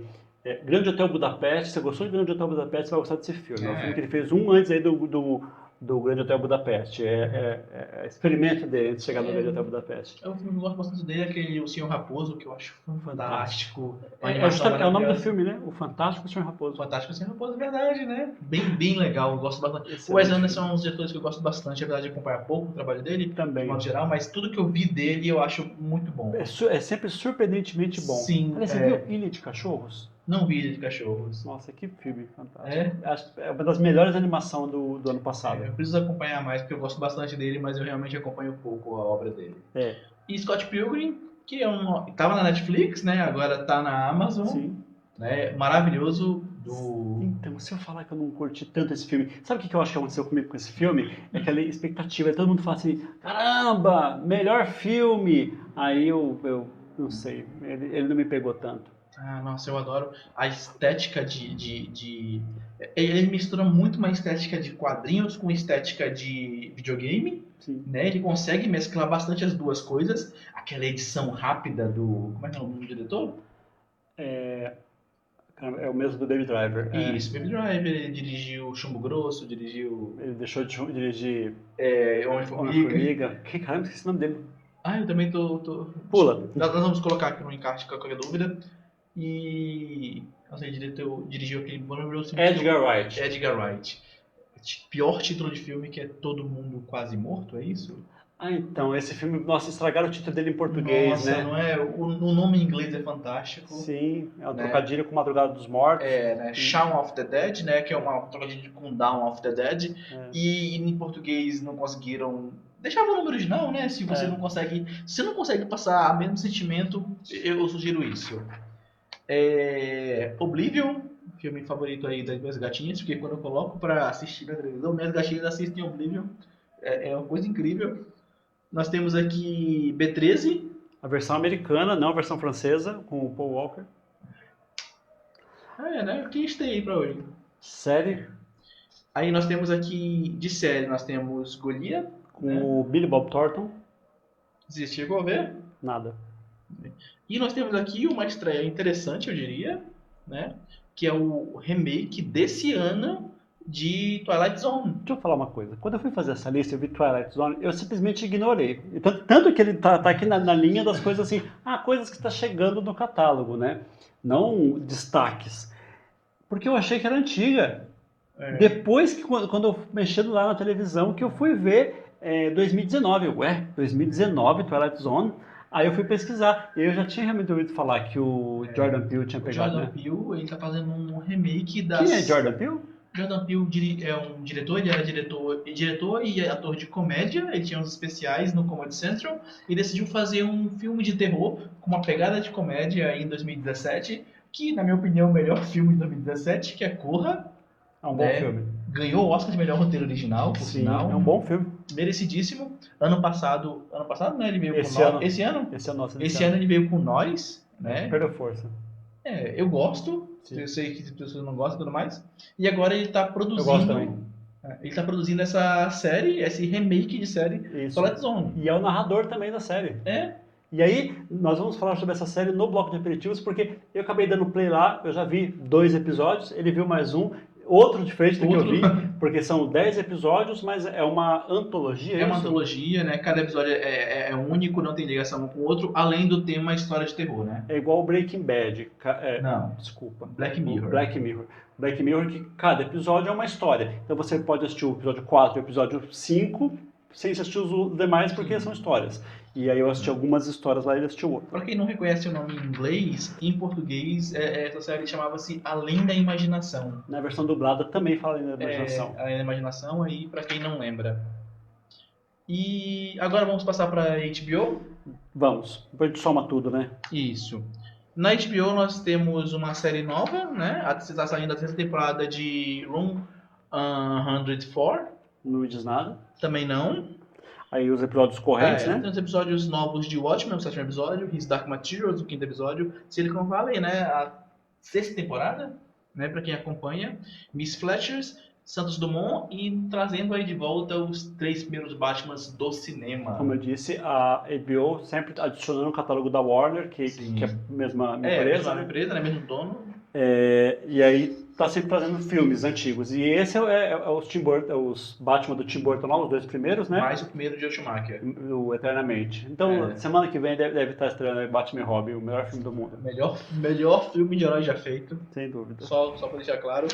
Grande Hotel Budapeste. Se você gostou de Grande Hotel Budapeste, você vai gostar desse filme. É um filme que ele fez antes aí do do Grande Hotel Budapeste. É experimento dele antes de chegar no Grande Hotel Budapeste. É um filme que eu gosto bastante dele, aquele O Senhor Raposo, que eu acho fantástico. Uma É animação o nome do maravilhosa. filme, né? O Fantástico Senhor Raposo. Fantástico Senhor Raposo, é verdade, né? Bem legal, eu gosto bastante. Excelente O Wes filme. Anderson é um dos diretores que eu gosto bastante, apesar de acompanhar pouco o trabalho dele, Também. de modo geral, mas tudo que eu vi dele eu acho muito bom. É sempre surpreendentemente bom. Sim, Aliás, você viu Ilha de Cachorros? Não vi Ilha de Cachorros. Nossa, que filme fantástico. É? Acho que é uma das melhores animações do ano passado. Eu preciso acompanhar mais, porque eu gosto bastante dele, mas eu realmente acompanho pouco a obra dele. É. E Scott Pilgrim, que tava na Netflix, né? Agora tá na Amazon. Sim. Né? Maravilhoso. Então, se eu falar que eu não curti tanto esse filme, sabe o que eu acho que aconteceu comigo com esse filme? É aquela expectativa, todo mundo fala assim, caramba, melhor filme! Aí eu não sei, ele não me pegou tanto. Ah, nossa, eu adoro a estética Ele mistura muito uma estética de quadrinhos com estética de videogame, Sim. né? Ele consegue mesclar bastante as duas coisas. Aquela edição rápida do... Como é que é o nome do diretor? É o mesmo do Baby Driver. Isso, Baby Driver, ele dirigiu Chumbo Grosso, dirigiu... Ele deixou de dirigir Homem-Formiga. Que caramba, esqueci o nome dele. Ah, eu também tô... Pula. Nós vamos colocar aqui no encarte qualquer dúvida. E... Nossa, ele dirigiu aquele maravilhoso filme. Edgar Wright. Edgar Wright. Pior título de filme, que é Todo Mundo Quase Morto, é isso? Ah, então, esse filme, nossa, estragaram o título dele em português, Nossa, né? não é? O nome em inglês é fantástico. Sim, é um né? trocadilho com Madrugada dos Mortos. Né? Shaun of the Dead, né? Que é uma trocadilho com Dawn of the Dead. E em português não conseguiram... Deixava o nome original, né? Se você não consegue passar o mesmo sentimento, eu sugiro isso. Oblivion, filme favorito aí das minhas gatinhas, porque quando eu coloco pra assistir na televisão, minhas gatinhas assistem Oblivion. É uma coisa incrível. Nós temos aqui B13. A versão americana, não a versão francesa, com o Paul Walker. Né? O que a gente tem aí pra hoje? Série. Aí nós temos aqui, de série, nós temos Goliath. Com o Billy Bob Thornton. Você chegou a ver? Nada. E nós temos aqui uma estreia interessante, eu diria, né? Que é o remake desse ano de Twilight Zone. Deixa eu falar uma coisa. Quando eu fui fazer essa lista, eu vi Twilight Zone, eu simplesmente ignorei. Tanto que ele tá aqui na linha das coisas assim, coisas que está chegando no catálogo, né? Não destaques. Porque eu achei que era antiga. Depois que, quando eu mexendo lá na televisão, que eu fui ver 2019. 2019, Twilight Zone. Aí eu fui pesquisar. E eu já tinha realmente ouvido falar que o Jordan Peele tinha pegado, Jordan Peele, ele tá fazendo um remake das... Quem é Jordan Peele? Jordan Peele é um diretor, ele era diretor e ator de comédia, ele tinha uns especiais no Comedy Central e decidiu fazer um filme de terror com uma pegada de comédia em 2017, que na minha opinião é o melhor filme de 2017, que é Corra. É um bom filme. Ganhou o Oscar de melhor roteiro original, por sinal. É um bom filme. Merecidíssimo. Ano passado, né, ele veio com Esse ano? Esse ano ele veio com Nós, né? Perdeu força. Eu gosto. Sim. Eu sei que as pessoas não gostam e tudo mais. E agora ele está produzindo... Eu gosto também. Ele está produzindo essa série, esse remake de série Twilight Zone. E é o narrador também da série. E aí, nós vamos falar sobre essa série no bloco de aperitivos, porque eu acabei dando play lá, eu já vi 2 episódios, ele viu mais um, outro diferente do que eu vi, porque são 10 episódios, mas é uma antologia. É uma antologia, né? Cada episódio é único, não tem ligação um com o outro, além do tema história de terror, né? É igual o Breaking Bad. Não. Desculpa. Black Mirror. Black Mirror, que cada episódio é uma história. Então você pode assistir o episódio 4 e o episódio 5, sem assistir os demais, porque são histórias. E aí eu assisti algumas histórias lá e ele assistiu outro. Pra quem não reconhece o nome em inglês, em português, essa série chamava-se Além da Imaginação. Na versão dublada também fala Além da Imaginação. Além da Imaginação, aí pra quem não lembra. E agora vamos passar pra HBO? Vamos. Depois a gente soma tudo, né? Isso. Na HBO nós temos uma série nova, né? Está saindo a 3ª temporada de Room 104. Não me diz nada. Também não. Aí os episódios correntes, né? Tem os episódios novos de Watchmen, o 7º episódio, His Dark Materials, o 5º episódio, Silicon Valley, né? A 6ª temporada, né? Pra quem acompanha, Miss Fletchers, Santos Dumont e trazendo aí de volta os 3 primeiros Batmans do cinema. Como eu disse, a HBO sempre adicionando o catálogo da Warner, que é a mesma empresa, mesma empresa, né? Mesmo dono. E aí tá sempre trazendo filmes antigos. E esse é os Tim Burton, os Batman do Tim Burton lá, os 2 primeiros, né? Mais o primeiro de Joel Schumacher. O Eternamente. Então, semana que vem deve estar estreando Batman e Robin, o melhor filme do mundo. Melhor filme de herói já feito. Sem dúvida. Só para deixar claro.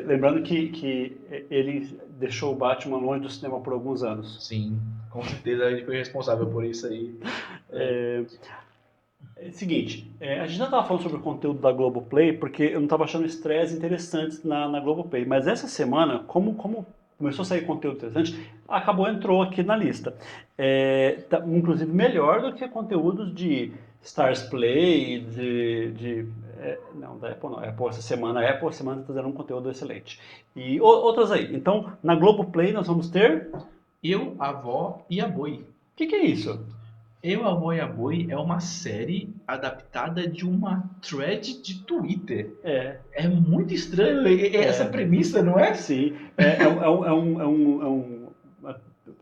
Lembrando que ele deixou o Batman longe do cinema por alguns anos. Sim, com certeza ele foi responsável por isso aí. Seguinte, a gente já estava falando sobre o conteúdo da Globoplay, porque eu não estava achando estreias interessantes na Globoplay, mas essa semana, como começou a sair conteúdo interessante, entrou aqui na lista. Inclusive melhor do que conteúdos de Stars Play, não, da Apple não. Apple essa semana está trazendo um conteúdo excelente. E outras aí. Então, na Globoplay nós vamos ter... Eu, a Avó e a Boi. O que é isso? Eu, a Avó e a Boi é uma série adaptada de uma thread de Twitter. É muito estranho essa premissa, não é? Sim. É um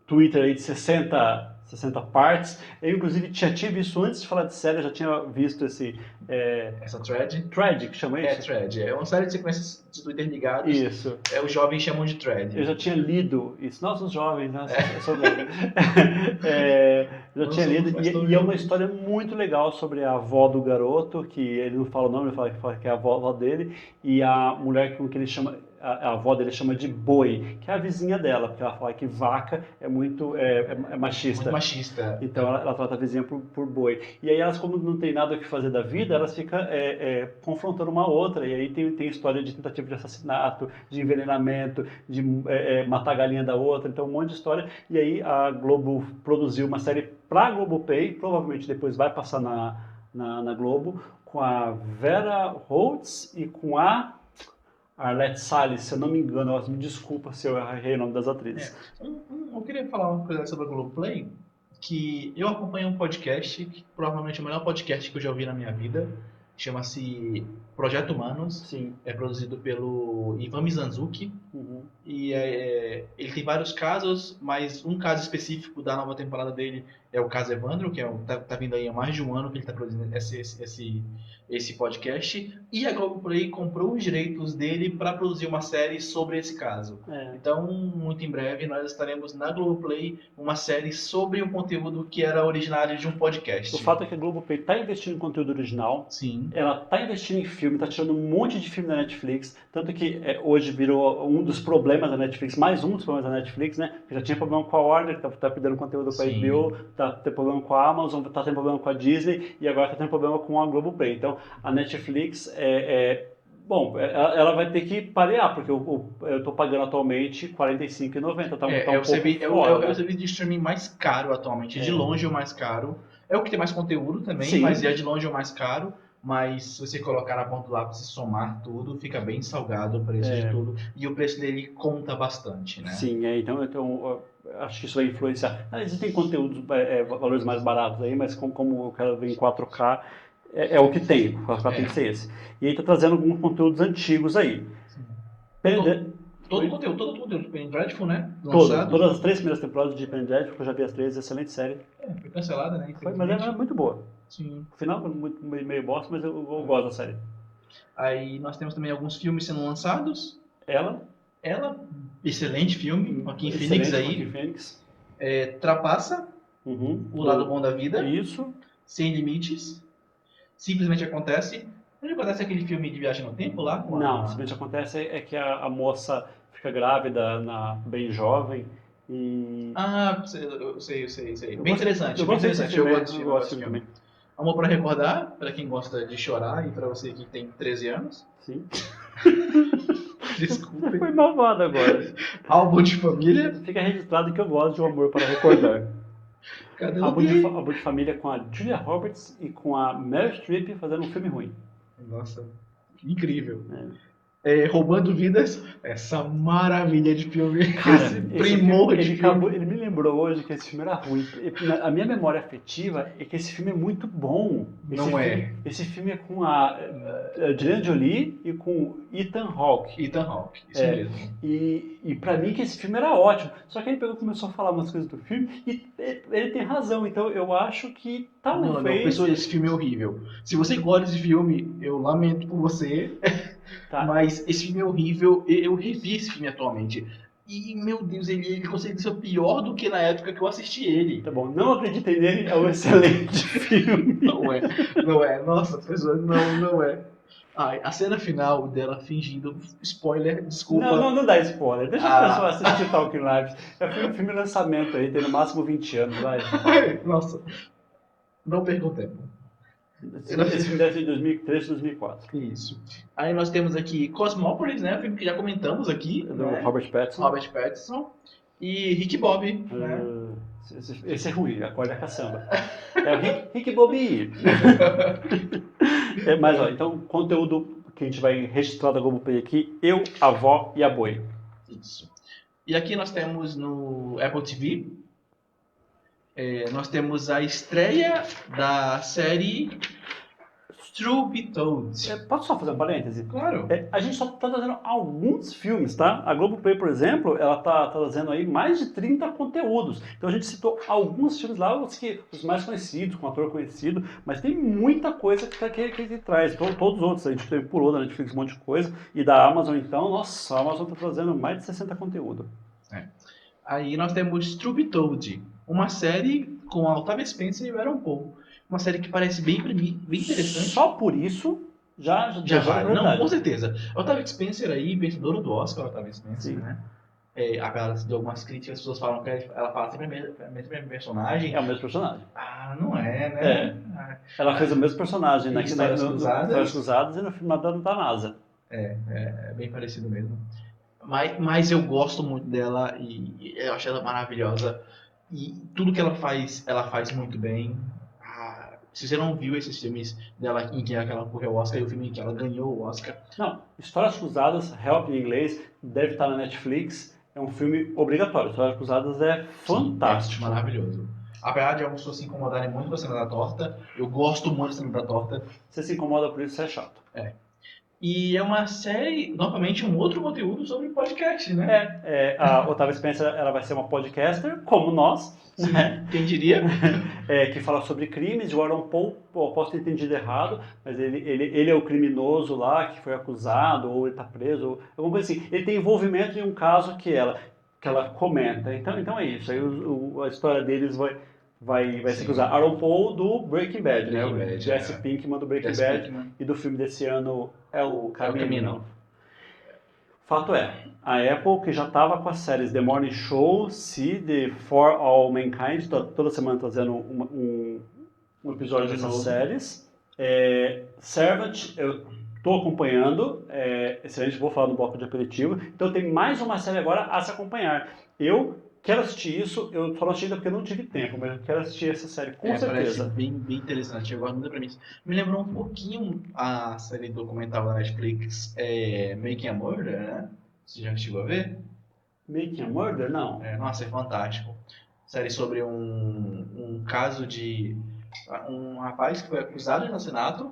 Twitter aí de 60 partes. Eu, inclusive, já tinha visto, antes de falar de série, eu já tinha visto essa thread. Thread, que chama isso? Thread. É uma série de sequências de Twitter ligados. Isso. Os jovens chamam de thread. Eu já tinha lido isso. Nossa, os jovens, né? Eu sou velho. Eu já tinha lido. E é uma história muito legal sobre a avó do garoto, que ele não fala o nome, ele fala que é a avó dele, e a mulher com que ele chama... A avó dele chama de Boi, que é a vizinha dela, porque ela fala que vaca é muito machista. Muito machista. Então ela trata a vizinha por Boi. E aí elas, como não tem nada o que fazer da vida, elas ficam confrontando uma outra. E aí tem história de tentativa de assassinato, de envenenamento, de matar a galinha da outra. Então um monte de história. E aí a Globo produziu uma série pra Globoplay, provavelmente depois vai passar na Globo, com a Vera Holtz e com a Arlette Salles, se eu não me engano, me desculpa se eu errei o nome das atrizes. Eu queria falar uma coisa sobre a Globoplay, que eu acompanho um podcast, que provavelmente é o melhor podcast que eu já ouvi na minha vida, chama-se Projeto Humanos. Sim. É produzido pelo Ivan Mizanzuki. Uhum. E ele tem vários casos, mas um caso específico da nova temporada dele é o caso Evandro, que tá vindo aí há mais de um ano que ele está produzindo esse podcast. E a Globoplay comprou os direitos dele para produzir uma série sobre esse caso. Então, muito em breve, nós estaremos na Globoplay uma série sobre um conteúdo que era originário de um podcast. O fato é que a Globoplay está investindo em conteúdo original. Sim. Ela está investindo em filme, está tirando um monte de filme da Netflix, tanto que hoje virou um dos problemas da Netflix, mais um dos problemas da Netflix, né? Que já tinha problema com a Warner, que tá perdendo conteúdo com a HBO, tá tendo problema com a Amazon, tá tendo problema com a Disney e agora tá tendo problema com a Globoplay. Então, a Netflix bom, ela vai ter que parear, porque eu tô pagando atualmente R$ 45,90. É o serviço de streaming mais caro atualmente, de longe o mais caro. É o que tem mais conteúdo também, sim, mas é de longe o mais caro. Mas se você colocar na ponta do lápis e somar tudo, fica bem salgado o preço de tudo. E o preço dele conta bastante, né? Sim, então acho que isso vai influenciar. Existem conteúdos, valores mais baratos aí, mas como eu quero ver em 4K, é o que tem. O 4K tem que ser esse. E aí tá trazendo alguns conteúdos antigos aí. Todo o conteúdo de Penny Dreadful, né? Todas as 3 primeiras temporadas de Penny Dreadful, que eu já vi as 3, excelente série. Foi cancelada, né? Mas é muito boa. Sim. O final foi meio bosta, mas eu gosto da série. Aí nós temos também alguns filmes sendo lançados. Ela, excelente filme, Joaquin Phoenix aí. Joaquin Phoenix. Trapaça, O Lado Bom da Vida. Isso. Sem Limites. Simplesmente Acontece. Não acontece aquele filme de viagem no tempo lá? Não, simplesmente acontece é que a moça fica grávida bem jovem e... eu sei. Bem interessante. Eu gosto desse filme também. Amor para Recordar, para quem gosta de chorar e para você que tem 13 anos. Sim. Desculpa. Você foi malvado agora. Álbum de Família. Fica registrado que eu gosto de Um Amor para Recordar. Cadê o Álbum de Família com a Julia Roberts e com a Meryl Streep fazendo um filme ruim. Nossa, incrível. Roubando Vidas, essa maravilha de filme, Cara, esse primor de filme. ele me lembrou hoje que esse filme era ruim. A minha memória afetiva é que esse filme é muito bom. Não é. Esse filme é com a Angelina Jolie e com Ethan Hawke. Ethan Hawke, isso É, mesmo. e pra mim que esse filme era ótimo. Só que ele pegou e começou a falar umas coisas do filme e ele tem razão. Então eu acho que Não, talvez... pessoal, esse filme é horrível. Se você gosta desse filme, eu lamento por você, Tá, mas esse filme é horrível. Eu revi esse filme atualmente. E, meu Deus, ele consegue ser pior do que na época que eu assisti ele. tá bom. Não acreditei nele, é um excelente filme. Não é, não é. Nossa, pessoal, não é. Ai, a cena final dela fingindo. Spoiler, desculpa. Não dá spoiler. Deixa as Ah. pessoas assistir Talking Lives. É um filme lançamento aí, tem no máximo 20 anos, vai. Nossa, não perca o tempo. Esse filme deve ser de 2003, 2004. Isso. Aí nós temos aqui Cosmópolis, né? O filme que já comentamos aqui. Do Né? Robert Pattinson. Robert Pattinson. E Rick Bobby, né? Esse é ruim, acorda caçamba. É o Rick Bobby. Mas ó, então, conteúdo que a gente vai registrar da Globoplay aqui, Eu, a Avó e a Boi. Isso. E aqui nós temos no Apple TV, nós temos a estreia da série Truth Be Told. Posso só fazer um parêntese? Claro. A gente só está trazendo alguns filmes, tá? A Globoplay, por exemplo, ela tá trazendo aí mais de 30 conteúdos. Então a gente citou alguns filmes lá, os mais conhecidos, com ator conhecido, mas tem muita coisa que traz. Todos os outros, a gente pulou da Netflix um monte de coisa. E da Amazon, então, nossa, a Amazon está trazendo mais de 60 conteúdos. Aí nós temos Truth Be Told, uma série com a Octavia Spencer e o Aaron Paul. Uma série que parece bem interessante. Só por isso já vale. Não, com certeza. A Octavia Spencer aí, vencedora do Oscar, a Octavia Spencer, Sim. né? Apesar de algumas críticas, as pessoas falam que ela fala sempre a mesma personagem. É o mesmo personagem. Ah, não é, né? Ela fez o mesmo personagem em Histórias Cruzadas e no filme da NASA. É bem parecido mesmo. Mas eu gosto muito dela e eu acho ela maravilhosa. E tudo que ela faz muito bem. Se você não viu esses filmes dela em que ela concorreu ao Oscar e o filme em que ela ganhou o Oscar. Não, Histórias Cruzadas, Help em inglês, deve estar na Netflix. É um filme obrigatório. Histórias Cruzadas é fantástico. Sim, maravilhoso. Apesar de algumas pessoas se incomodarem muito com a cena da torta, eu gosto muito da cena da torta. Você se incomoda por isso, você é chato. E é uma série, novamente, um outro conteúdo sobre podcast, né? A Octavia Spencer ela vai ser uma podcaster, como nós. Sim, quem diria? Que fala sobre crimes. O Aaron Paul, posso ter entendido errado, mas ele é o criminoso lá que foi acusado, ou ele está preso, alguma coisa assim. Ele tem envolvimento em um caso que ela comenta. Então é isso. Aí a história deles vai se cruzar. Aaron Paul do Breaking Bad, né? O Jesse Pinkman do Breaking Bad e do filme desse ano é o Camino. Fato é, a Apple que já estava com as séries The Morning Show, The For All Mankind, toda semana trazendo um episódio dessas séries. Servant, eu estou acompanhando, excelente, vou falar no bloco de aperitivo. Então tem mais uma série agora a se acompanhar. Eu quero assistir isso, eu só não assisti ainda porque eu não tive tempo, mas eu quero assistir essa série com certeza. Parece bem interessante, eu gosto muito da premissa. Me lembrou um pouquinho a série documental da Netflix, Making a Murder, né? Você já chegou a ver? Making a Murder? Não. Nossa, é fantástico. Série sobre um caso de um rapaz que foi acusado de assassinato,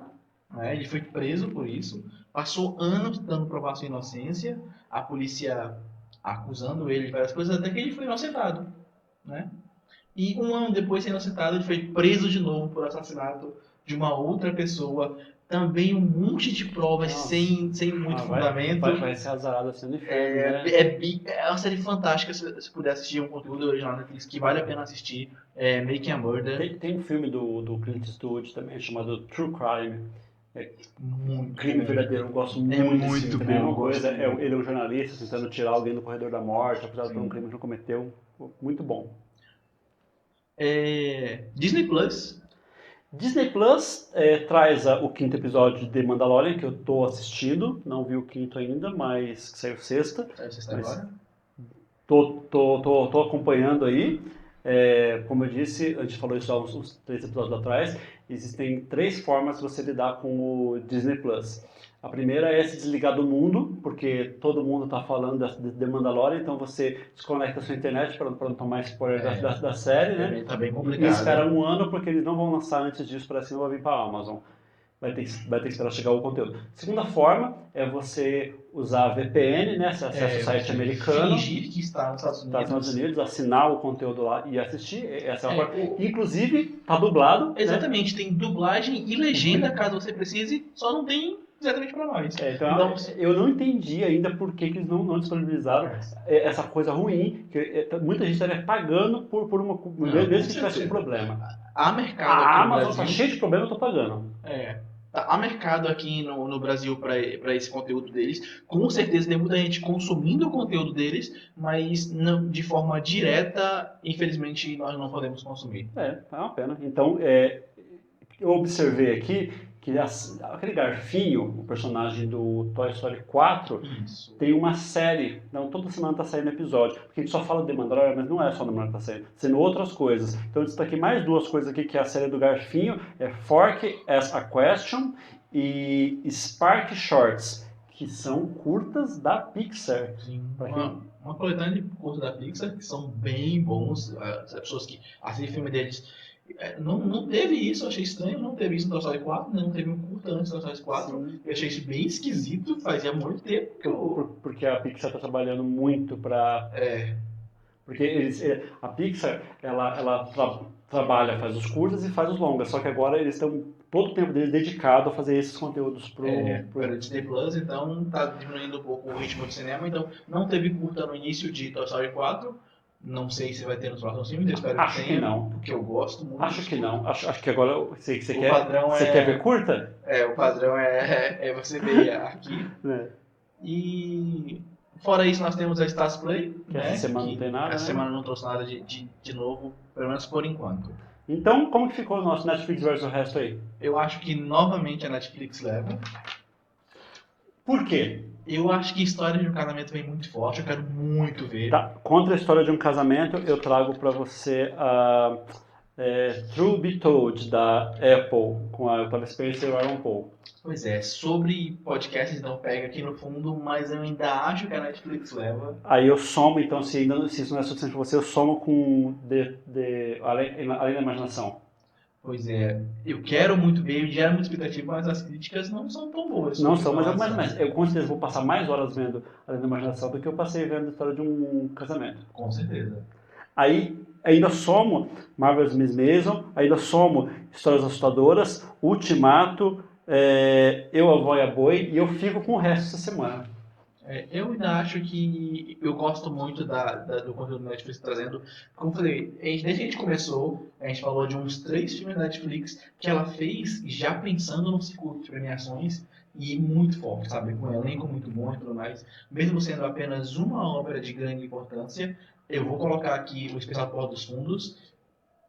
né? Ele foi preso por isso, passou anos tentando provar sua inocência, a polícia acusando ele de várias coisas, até que ele foi inocentado, né? E um ano depois de ser inocentado, ele foi preso de novo por assassinato de uma outra pessoa. Também um monte de provas sem muito fundamento. Vai ser azarado assim no inferno, né? É uma série fantástica, se puder assistir um conteúdo original Netflix que vale a pena assistir. Making a Murder. Tem um filme do Clint Eastwood também chamado True Crime. Muito Crime verdadeiro, eu gosto muito desse filme. bom. Uma coisa, ele é um jornalista tentando tirar alguém do corredor da morte, apesar de um crime que não cometeu. Muito bom. Disney Plus. Disney Plus traz o quinto episódio de The Mandalorian, que eu estou assistindo. Não vi o quinto ainda, mas saiu sexta. Saiu sexta agora? Tô acompanhando aí. Como eu disse, a gente falou isso há uns 3 episódios atrás, existem 3 formas de você lidar com o Disney Plus. A primeira é se desligar do mundo, porque todo mundo está falando de The Mandalorian, então você desconecta a sua internet para não tomar spoiler da série, né? Tá bem E complicado. espera um ano, porque eles não vão lançar antes disso, para cima vai vir para a Amazon. Vai ter que esperar chegar o conteúdo. Segunda forma é você usar a VPN, né? Você acessa o site americano. Fingir que está nos Estados Unidos. Tá nos Estados Unidos, assinar o conteúdo lá e assistir. Essa é uma forma. o- Inclusive, tá dublado. Exatamente, tem dublagem e legenda caso você precise, só não tem exatamente para nós. Né? Então, eu não entendi ainda por que eles não disponibilizaram essa coisa ruim, que muita gente estaria pagando por uma. Mesmo que tivesse um problema. Há mercado A aqui no Amazon Brasil. tá cheia de problema, eu tô pagando. Há mercado aqui no Brasil para esse conteúdo deles. Com certeza tem muita gente consumindo o conteúdo deles, mas não, de forma direta, infelizmente, nós não podemos consumir. É uma pena. Então, eu observei aqui que aquele Garfinho, o personagem do Toy Story 4, Isso. tem uma série. Não, toda semana está saindo episódio. Porque a gente só fala de Mandalorian, mas não é só The Mandalorian que está saindo. Sendo outras coisas. Então eu destaquei mais duas coisas aqui, que é a série do Garfinho, é Fork as a Question e Spark Shorts, que são curtas da Pixar. Sim. Pra Uma coletânea de curtas da Pixar que são bem bons. As pessoas que assistem filme deles. Não teve isso, eu achei estranho, não teve isso no Toy Story 4, né? Não teve um curta antes do Toy Story 4. Sim. Eu achei isso bem esquisito, fazia muito tempo que Porque a Pixar está trabalhando muito para... Porque a Pixar, ela trabalha, faz os curtas e faz os longas, só que agora eles estão todo o tempo deles dedicado a fazer esses conteúdos pro Disney Plus, então tá diminuindo um pouco o ritmo de cinema, então não teve curta no início de Toy Story 4. Não sei se vai ter nos próximos filmes, eu espero que Acho tenha, que não. porque eu gosto muito. Acho que não. Acho que agora você padrão quer ver curta? O padrão é você ver aqui. E fora isso, nós temos a Stars Play, que essa semana não tem nada. Essa semana não trouxe nada de novo, pelo menos por enquanto. Então, como que ficou o nosso Netflix versus o resto aí? Eu acho que novamente a Netflix leva. Por quê? Eu acho que a história de um casamento vem muito forte, eu quero muito ver. Tá. Contra a história de um casamento, eu trago para você a True Be Told, da Apple, com a Octavia Spencer e o Aaron Paul. Pois é, sobre podcasts não pega aqui no fundo, mas eu ainda acho que a Netflix leva. Aí eu somo, então, se isso não é suficiente para você, eu somo com Além da Imaginação. Pois é, eu quero muito ver, eu gero muita expectativa, mas as críticas não são tão boas. Não são, mas eu com certeza vou passar mais horas vendo Além da Imaginação do que eu passei vendo a história de um casamento. Com certeza. Aí ainda somo Marvel's Miss Maisel, ainda somo Histórias Assustadoras, Ultimato, Eu, a Vó e a Boi, e eu fico com o resto essa semana. Eu ainda acho que eu gosto muito do conteúdo da Netflix trazendo. Como eu falei, desde que a gente começou, a gente falou de uns 3 filmes da Netflix que ela fez já pensando no circuito de premiações e muito forte, sabe? Com um elenco muito bom e tudo mais. Mesmo sendo apenas uma obra de grande importância, eu vou colocar aqui o especial Porta dos Fundos.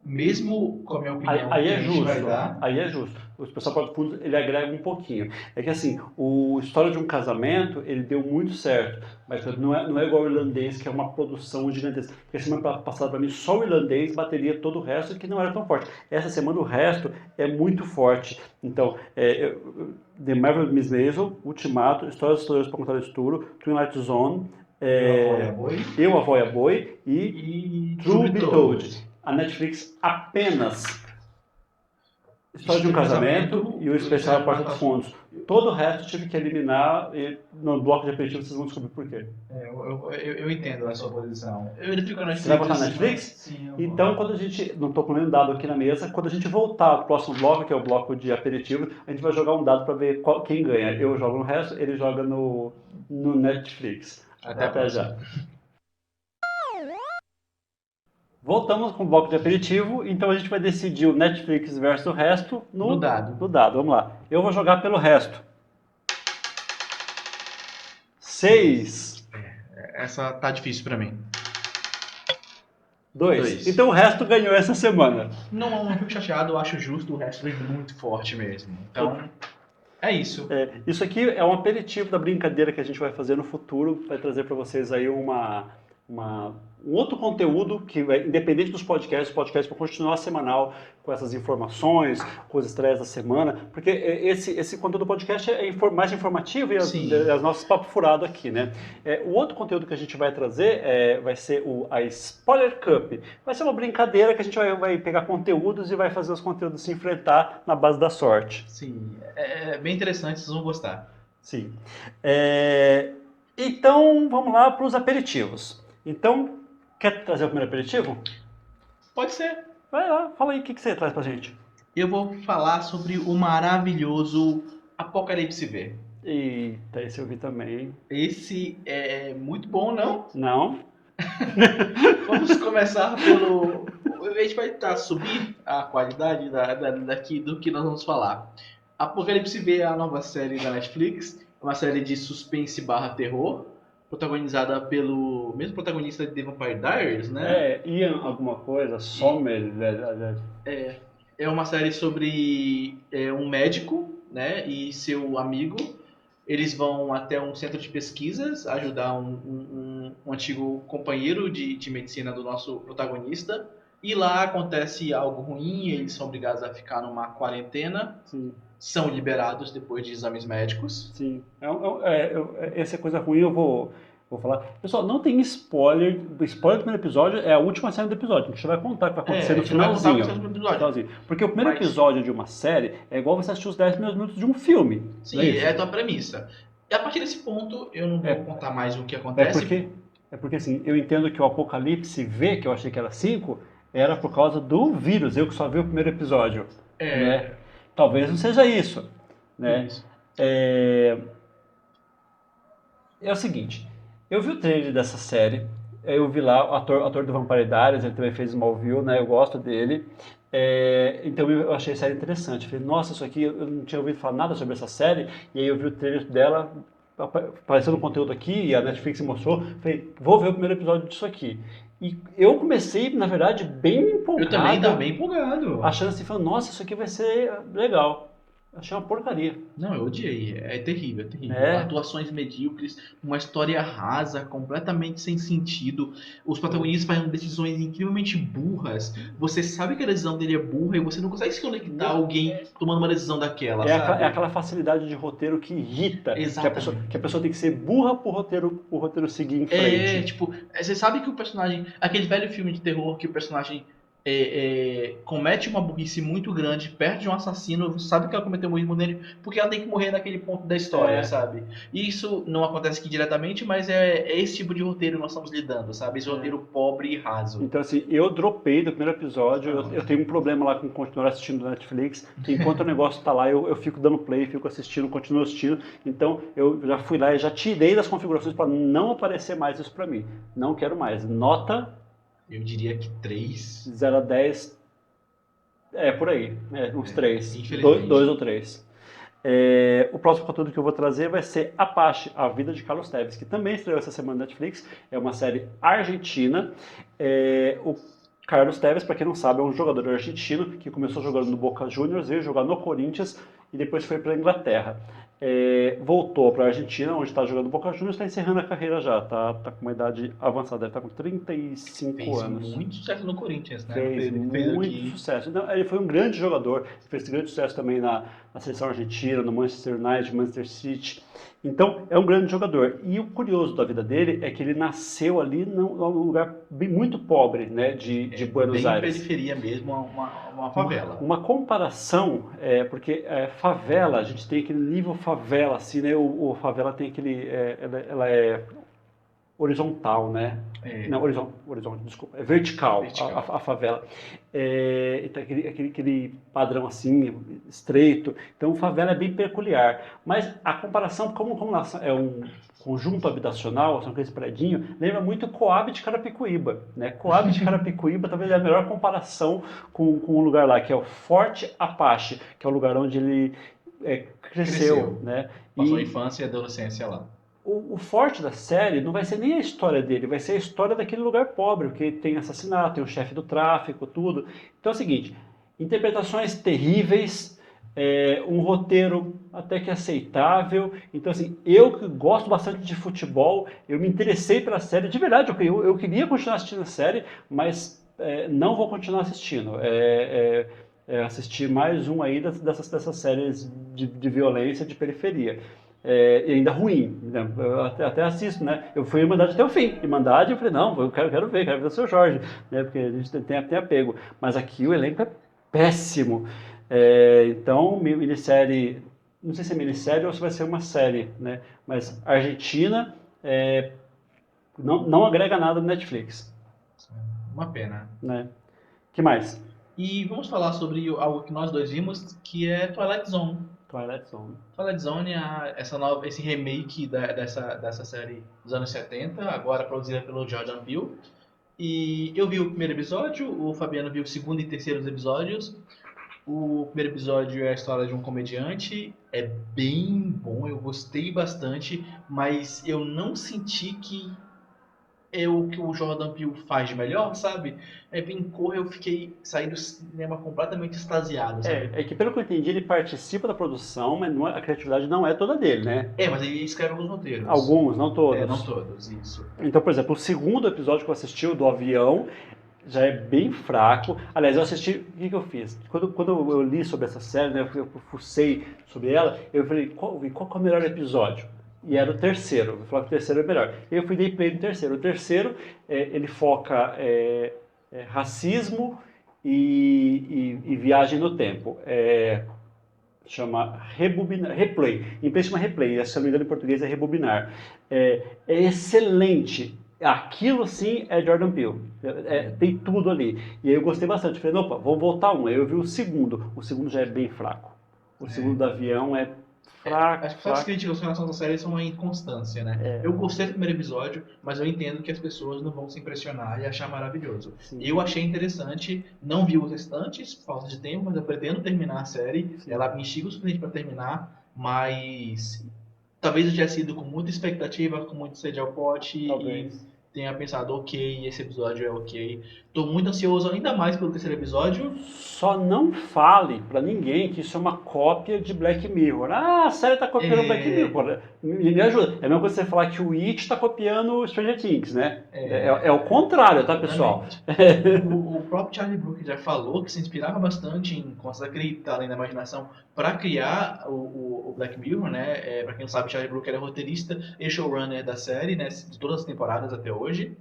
Mesmo com a minha opinião, aí é que a gente justo, vai dar. aí é justo. O especial Porta dos Fundos, ele agrega um pouquinho. É que assim, o História de um Casamento, ele deu muito certo, mas não é igual o Irlandês, que é uma produção gigantesca. Porque a semana passada, para mim, só o Irlandês bateria todo o resto, que não era tão forte. Essa semana o resto é muito forte. Então, The Marvelous Miss Maisel, Ultimato, Histórias Assustadoras para Contar o Escuro, Twilight Zone, Eu, a Vó e a Boi e True Be Told. A Netflix apenas História de um Casamento e o especial Porta dos Fundos. Todo o resto eu tive que eliminar e no bloco de aperitivo vocês vão descobrir por quê. Eu entendo a sua posição. Eu ainda fico na Netflix. Você vai botar na Netflix? Sim. Então, quando a gente... Não estou com nenhum dado aqui na mesa. Quando a gente voltar pro próximo bloco, que é o bloco de aperitivo, a gente vai jogar um dado para ver quem ganha. Eu jogo no resto, ele joga no Netflix. Até já. Voltamos com o bloco de aperitivo, então a gente vai decidir o Netflix versus o resto no dado. Vamos lá. Eu vou jogar pelo resto. 6. Essa tá difícil pra mim. 2. Então o resto ganhou essa semana. Não fico chateado, eu acho justo, o resto vem muito forte mesmo. Então, é isso. Isso aqui é um aperitivo da brincadeira que a gente vai fazer no futuro, vai trazer para vocês aí uma um outro conteúdo que vai, independente dos podcasts, o podcast vai continuar semanal com essas informações, com as estreias da semana, porque esse conteúdo do podcast é mais informativo e as nossas papo furado aqui, né? O outro conteúdo que a gente vai trazer vai ser a Spoiler Cup. Vai ser uma brincadeira que a gente vai pegar conteúdos e vai fazer os conteúdos se enfrentar na base da sorte. Sim, é bem interessante, vocês vão gostar. Sim. Então, vamos lá para os aperitivos. Então, quer trazer o primeiro aperitivo? Pode ser. Vai lá, fala aí o que você traz pra gente. Eu vou falar sobre o maravilhoso Apocalipse V. Eita, esse eu vi também. Esse é muito bom, não? Não? Vamos começar pelo... A gente vai tentar subir a qualidade daqui do que nós vamos falar. Apocalipse V é a nova série da Netflix, uma série de suspense / terror, protagonizada pelo mesmo protagonista de The Vampire Diaries, né? Ian alguma coisa, Sommer. É uma série sobre um médico, né, e seu amigo. Eles vão até um centro de pesquisas ajudar um antigo companheiro de medicina do nosso protagonista. E lá acontece algo ruim, eles são obrigados a ficar numa quarentena. Sim. São liberados depois de exames médicos. Sim. Essa coisa ruim eu vou falar. Pessoal, não tem spoiler. O spoiler do primeiro episódio é a última cena do episódio. A gente vai contar o que vai acontecer no finalzinho. Porque o primeiro episódio de uma série é igual você assistir os 10 primeiros minutos de um filme. Sim, é a tua premissa. E a partir desse ponto, eu não vou contar mais o que acontece. É porque assim, eu entendo que o Apocalipse V, que eu achei que era 5, era por causa do vírus. Eu que só vi o primeiro episódio. Né? Talvez não seja isso. Né? Isso. É o seguinte, eu vi o trailer dessa série, eu vi lá o ator do Vampire Diaries, ele também fez Smallville, né? Eu gosto dele. Então eu achei a série interessante. Falei, nossa, isso aqui, eu não tinha ouvido falar nada sobre essa série, e aí eu vi o trailer dela, aparecendo um conteúdo aqui, e a Netflix mostrou, falei, vou ver o primeiro episódio disso aqui. E eu comecei, na verdade, bem empolgado. Eu também estava bem empolgado. Achando assim, falando, nossa, isso aqui vai ser legal. Achei uma porcaria. Não, eu odiei. É terrível, é terrível. Atuações medíocres, uma história rasa, completamente sem sentido. Os protagonistas fazem decisões incrivelmente burras. Você sabe que a decisão dele é burra e você não consegue se conectar a alguém tomando uma decisão daquela, sabe? É aquela facilidade de roteiro que irrita. Exatamente. Que a pessoa tem que ser burra pro roteiro seguir em frente. Você sabe que o personagem... Aquele velho filme de terror que o personagem... comete uma burrice muito grande perto de um assassino, sabe que ela cometeu um erro nele, porque ela tem que morrer naquele ponto da história, sabe? E isso não acontece aqui diretamente, mas é esse tipo de roteiro que nós estamos lidando, sabe? Esse roteiro pobre e raso. Então assim, eu dropei do primeiro episódio, eu tenho um problema lá com continuar assistindo na Netflix, que enquanto o negócio tá lá, eu fico dando play, fico assistindo, continuo assistindo, então eu já fui lá e já tirei das configurações para não aparecer mais isso para mim. Não quero mais. Nota... Eu diria que 3. 0 a 10, por aí, uns 3, infelizmente. 2 ou 3. O próximo conteúdo que eu vou trazer vai ser Apache, a vida de Carlos Tevez, que também estreou essa semana na Netflix, é uma série argentina. O Carlos Tevez, para quem não sabe, é um jogador argentino que começou jogando no Boca Juniors, veio jogar no Corinthians e depois foi para a Inglaterra. Voltou para a Argentina, onde está jogando Boca Juniors, está encerrando a carreira já, tá com uma idade avançada, deve estar com 35 anos. Fez muito sucesso no Corinthians, né? Fez muito sucesso. Então, ele foi um grande jogador, fez grande sucesso também na seleção argentina, no Manchester United, Manchester City. Então, é um grande jogador. E o curioso da vida dele é que ele nasceu ali num lugar muito pobre, né, de Buenos Aires. Bem periferia mesmo, uma favela. Uma comparação, porque favela, a gente tem aquele nível favela, assim, né, o favela tem aquele, ela é horizontal, né? Não, horizontal, desculpa, é vertical. A favela. Então, aquele padrão assim, estreito. Então, favela é bem peculiar. Mas a comparação, como é um conjunto habitacional, são aqueles predinhos, lembra muito Coab de Carapicuíba. Né? Coab de Carapicuíba talvez é a melhor comparação com um lugar lá, que é o Forte Apache, que é o lugar onde ele cresceu. Né? Passou a infância e adolescência lá. O forte da série não vai ser nem a história dele, vai ser a história daquele lugar pobre, porque tem assassinato, tem o chefe do tráfico, tudo. Então é o seguinte, interpretações terríveis, um roteiro até que aceitável. Então, assim, eu que gosto bastante de futebol, eu me interessei pela série, de verdade, eu queria continuar assistindo a série, mas não vou continuar assistindo. Assistir mais um aí dessas séries de violência de periferia. E ainda ruim, né? Eu até assisto, né? Eu fui Irmandade até o fim. Irmandade, eu falei, não, eu quero ver o seu Jorge, né? Porque a gente tem apego. Mas aqui o elenco é péssimo. Então, minissérie, não sei se é minissérie ou se vai ser uma série, né? Mas Argentina não agrega nada no Netflix, Uma pena. né? Que mais? E vamos falar sobre algo que nós dois vimos, que é Twilight Zone. Twilight Zone. Twilight Zone é esse remake dessa série dos anos 70, agora produzida pelo Jordan Peele. E eu vi o primeiro episódio, o Fabiano viu o segundo e terceiro episódios. O primeiro episódio é a história de um comediante, é bem bom, eu gostei bastante, mas eu não senti que é o que o Jordan Peele faz de melhor, sabe? Bem cor, saí do cinema completamente extasiado, sabe? É que pelo que eu entendi, ele participa da produção, mas a criatividade não é toda dele, né? Mas ele escreve alguns roteiros. Alguns, não todos. Não todos, isso. Então, por exemplo, o segundo episódio que eu assisti, o do avião, já é bem fraco. Aliás, eu assisti, o que eu fiz? Quando eu li sobre essa série, né, eu fucei sobre ela, eu falei, qual que é o melhor episódio? E era o terceiro, eu falava que o terceiro é melhor. Eu fui dei play no terceiro. O terceiro, ele foca racismo e viagem no tempo. Chama Replay. Em inglês chama Replay, se não me engano em português é Rebobinar. É excelente. Aquilo sim é Jordan Peele. Tem tudo ali. E aí eu gostei bastante. Falei, opa, vou voltar um. Aí eu vi o segundo. O segundo já é bem fraco. O segundo do avião é fraco. As pessoas críticas com relação à série são uma inconstância, né? Eu gostei do primeiro episódio, mas eu entendo que as pessoas não vão se impressionar e achar maravilhoso. Sim. Eu achei interessante, não vi os restantes, por falta de tempo, mas eu pretendo terminar a série. Sim. Ela me instiga o suficiente para terminar, mas talvez eu tivesse ido com muita expectativa, com muito sede ao pote Talvez. E tenha pensado, ok, esse episódio é ok. Tô muito ansioso ainda mais pelo terceiro episódio. Só não fale pra ninguém que isso é uma cópia de Black Mirror. Ah, a série tá copiando Black Mirror. Me ajuda. É a mesma coisa que você falar que o It tá copiando Stranger Things, né? É o contrário, tá, pessoal? O próprio Charlie Brooker já falou que se inspirava bastante em Contas da Cripta, Além da Imaginação, para criar o Black Mirror, né? Pra quem não sabe, Charlie Brooker é roteirista e showrunner da série, né? De todas as temporadas até hoje.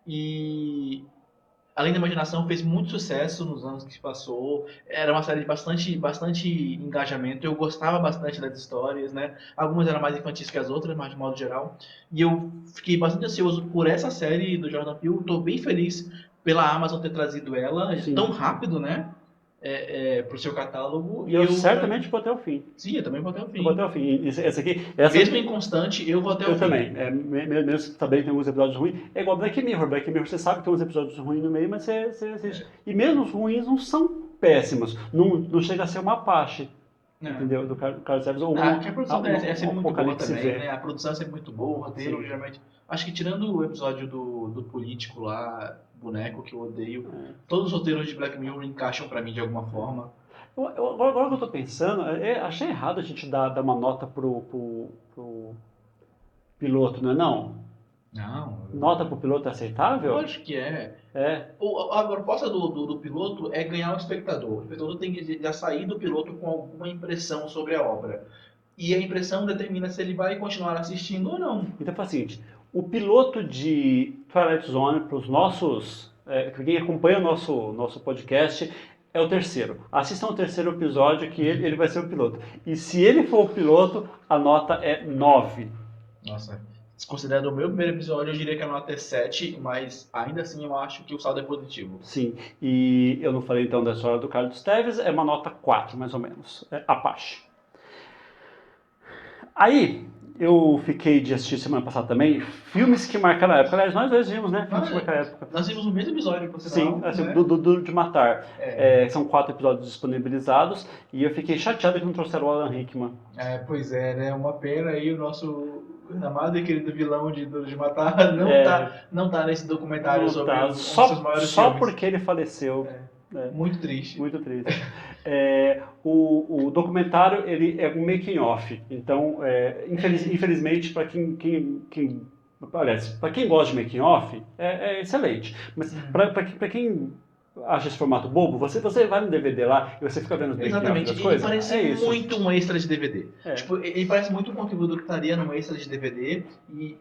E Além da Imaginação fez muito sucesso nos anos que se passou. Era uma série de bastante engajamento. Eu gostava bastante das histórias, né? Algumas eram mais infantis que as outras, mas de modo geral. E eu fiquei bastante ansioso por essa série do Jordan Peele. Estou bem feliz pela Amazon ter trazido ela tão rápido, né? Pro seu catálogo. E eu certamente vou até o fim. Sim, eu também vou até o fim. Vou até o fim. Essa mesmo inconstante, eu vou até o fim. Eu também. Mesmo sabendo que tem alguns episódios ruins. É igual Black Mirror. Black Mirror, você sabe que tem uns episódios ruins no meio, mas você assiste. E mesmo os ruins não são péssimos. Não chega a ser uma Apache. Entendeu? Do Carlos Evans. A produção é sempre muito boa também, né? A produção é sempre muito boa, o roteiro, geralmente. Acho que tirando o episódio do político lá, boneco, que eu odeio, todos os roteiros de Black Mirror encaixam pra mim de alguma forma. Agora que eu tô pensando, achei errado a gente dar uma nota pro piloto, não é não? Não. Nota pro piloto é aceitável? Eu acho que é. A proposta do piloto é ganhar o espectador. O espectador tem que já sair do piloto com alguma impressão sobre a obra. E a impressão determina se ele vai continuar assistindo ou não. Então faz o seguinte, o piloto de Twilight Zone, para os nossos, quem acompanha o nosso podcast, é o terceiro. Assistam o terceiro episódio que ele vai ser o piloto. E se ele for o piloto, a nota é 9. Nossa, considerando o meu primeiro episódio, eu diria que a nota é 7, mas ainda assim eu acho que o saldo é positivo. Sim, e eu não falei então da história do Carlos Tevez, é uma nota 4, mais ou menos, Apache. Aí, eu fiquei de assistir semana passada também filmes que marcaram a época. Aliás, nós dois vimos, né? Filmes que marcaram a época. Nós vimos o mesmo episódio, por sinal. Sim, assim, né? do Duro de Matar. São 4 episódios disponibilizados e eu fiquei chateado que não trouxeram o Alan Rickman. Pois é, né? Uma pena aí o nosso amado e querido vilão de Duro de Matar não tá nesse documentário sobre um dos maiores só filmes. Porque ele faleceu. Muito triste. Muito triste. O documentário ele é um making off, então infelizmente para aliás, para quem gosta de making off é excelente, mas para quem acha esse formato bobo, você vai no DVD lá e você fica vendo os making off Exatamente, das ele coisas. parece muito um extra de DVD. É. Tipo, ele parece muito um conteúdo que estaria num extra de DVD e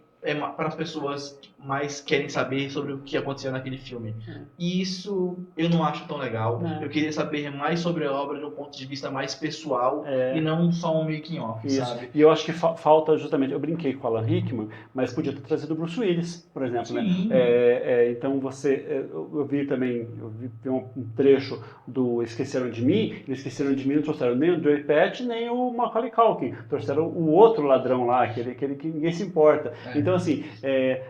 para as pessoas que mais querem saber sobre o que aconteceu naquele filme. E isso eu não acho tão legal. Eu queria saber mais sobre a obra de um ponto de vista mais pessoal e não só um making off, sabe? E eu acho que falta justamente, eu brinquei com o Alan Rickman, mas podia ter trazido o Bruce Willis, por exemplo, Sim. né? Então eu vi também, um trecho do Esqueceram de Mim, eles Esqueceram de Mim não trouxeram nem o Joey Patch, nem o Macaulay Culkin, trouxeram o outro ladrão lá, aquele que ninguém se importa. Então assim, é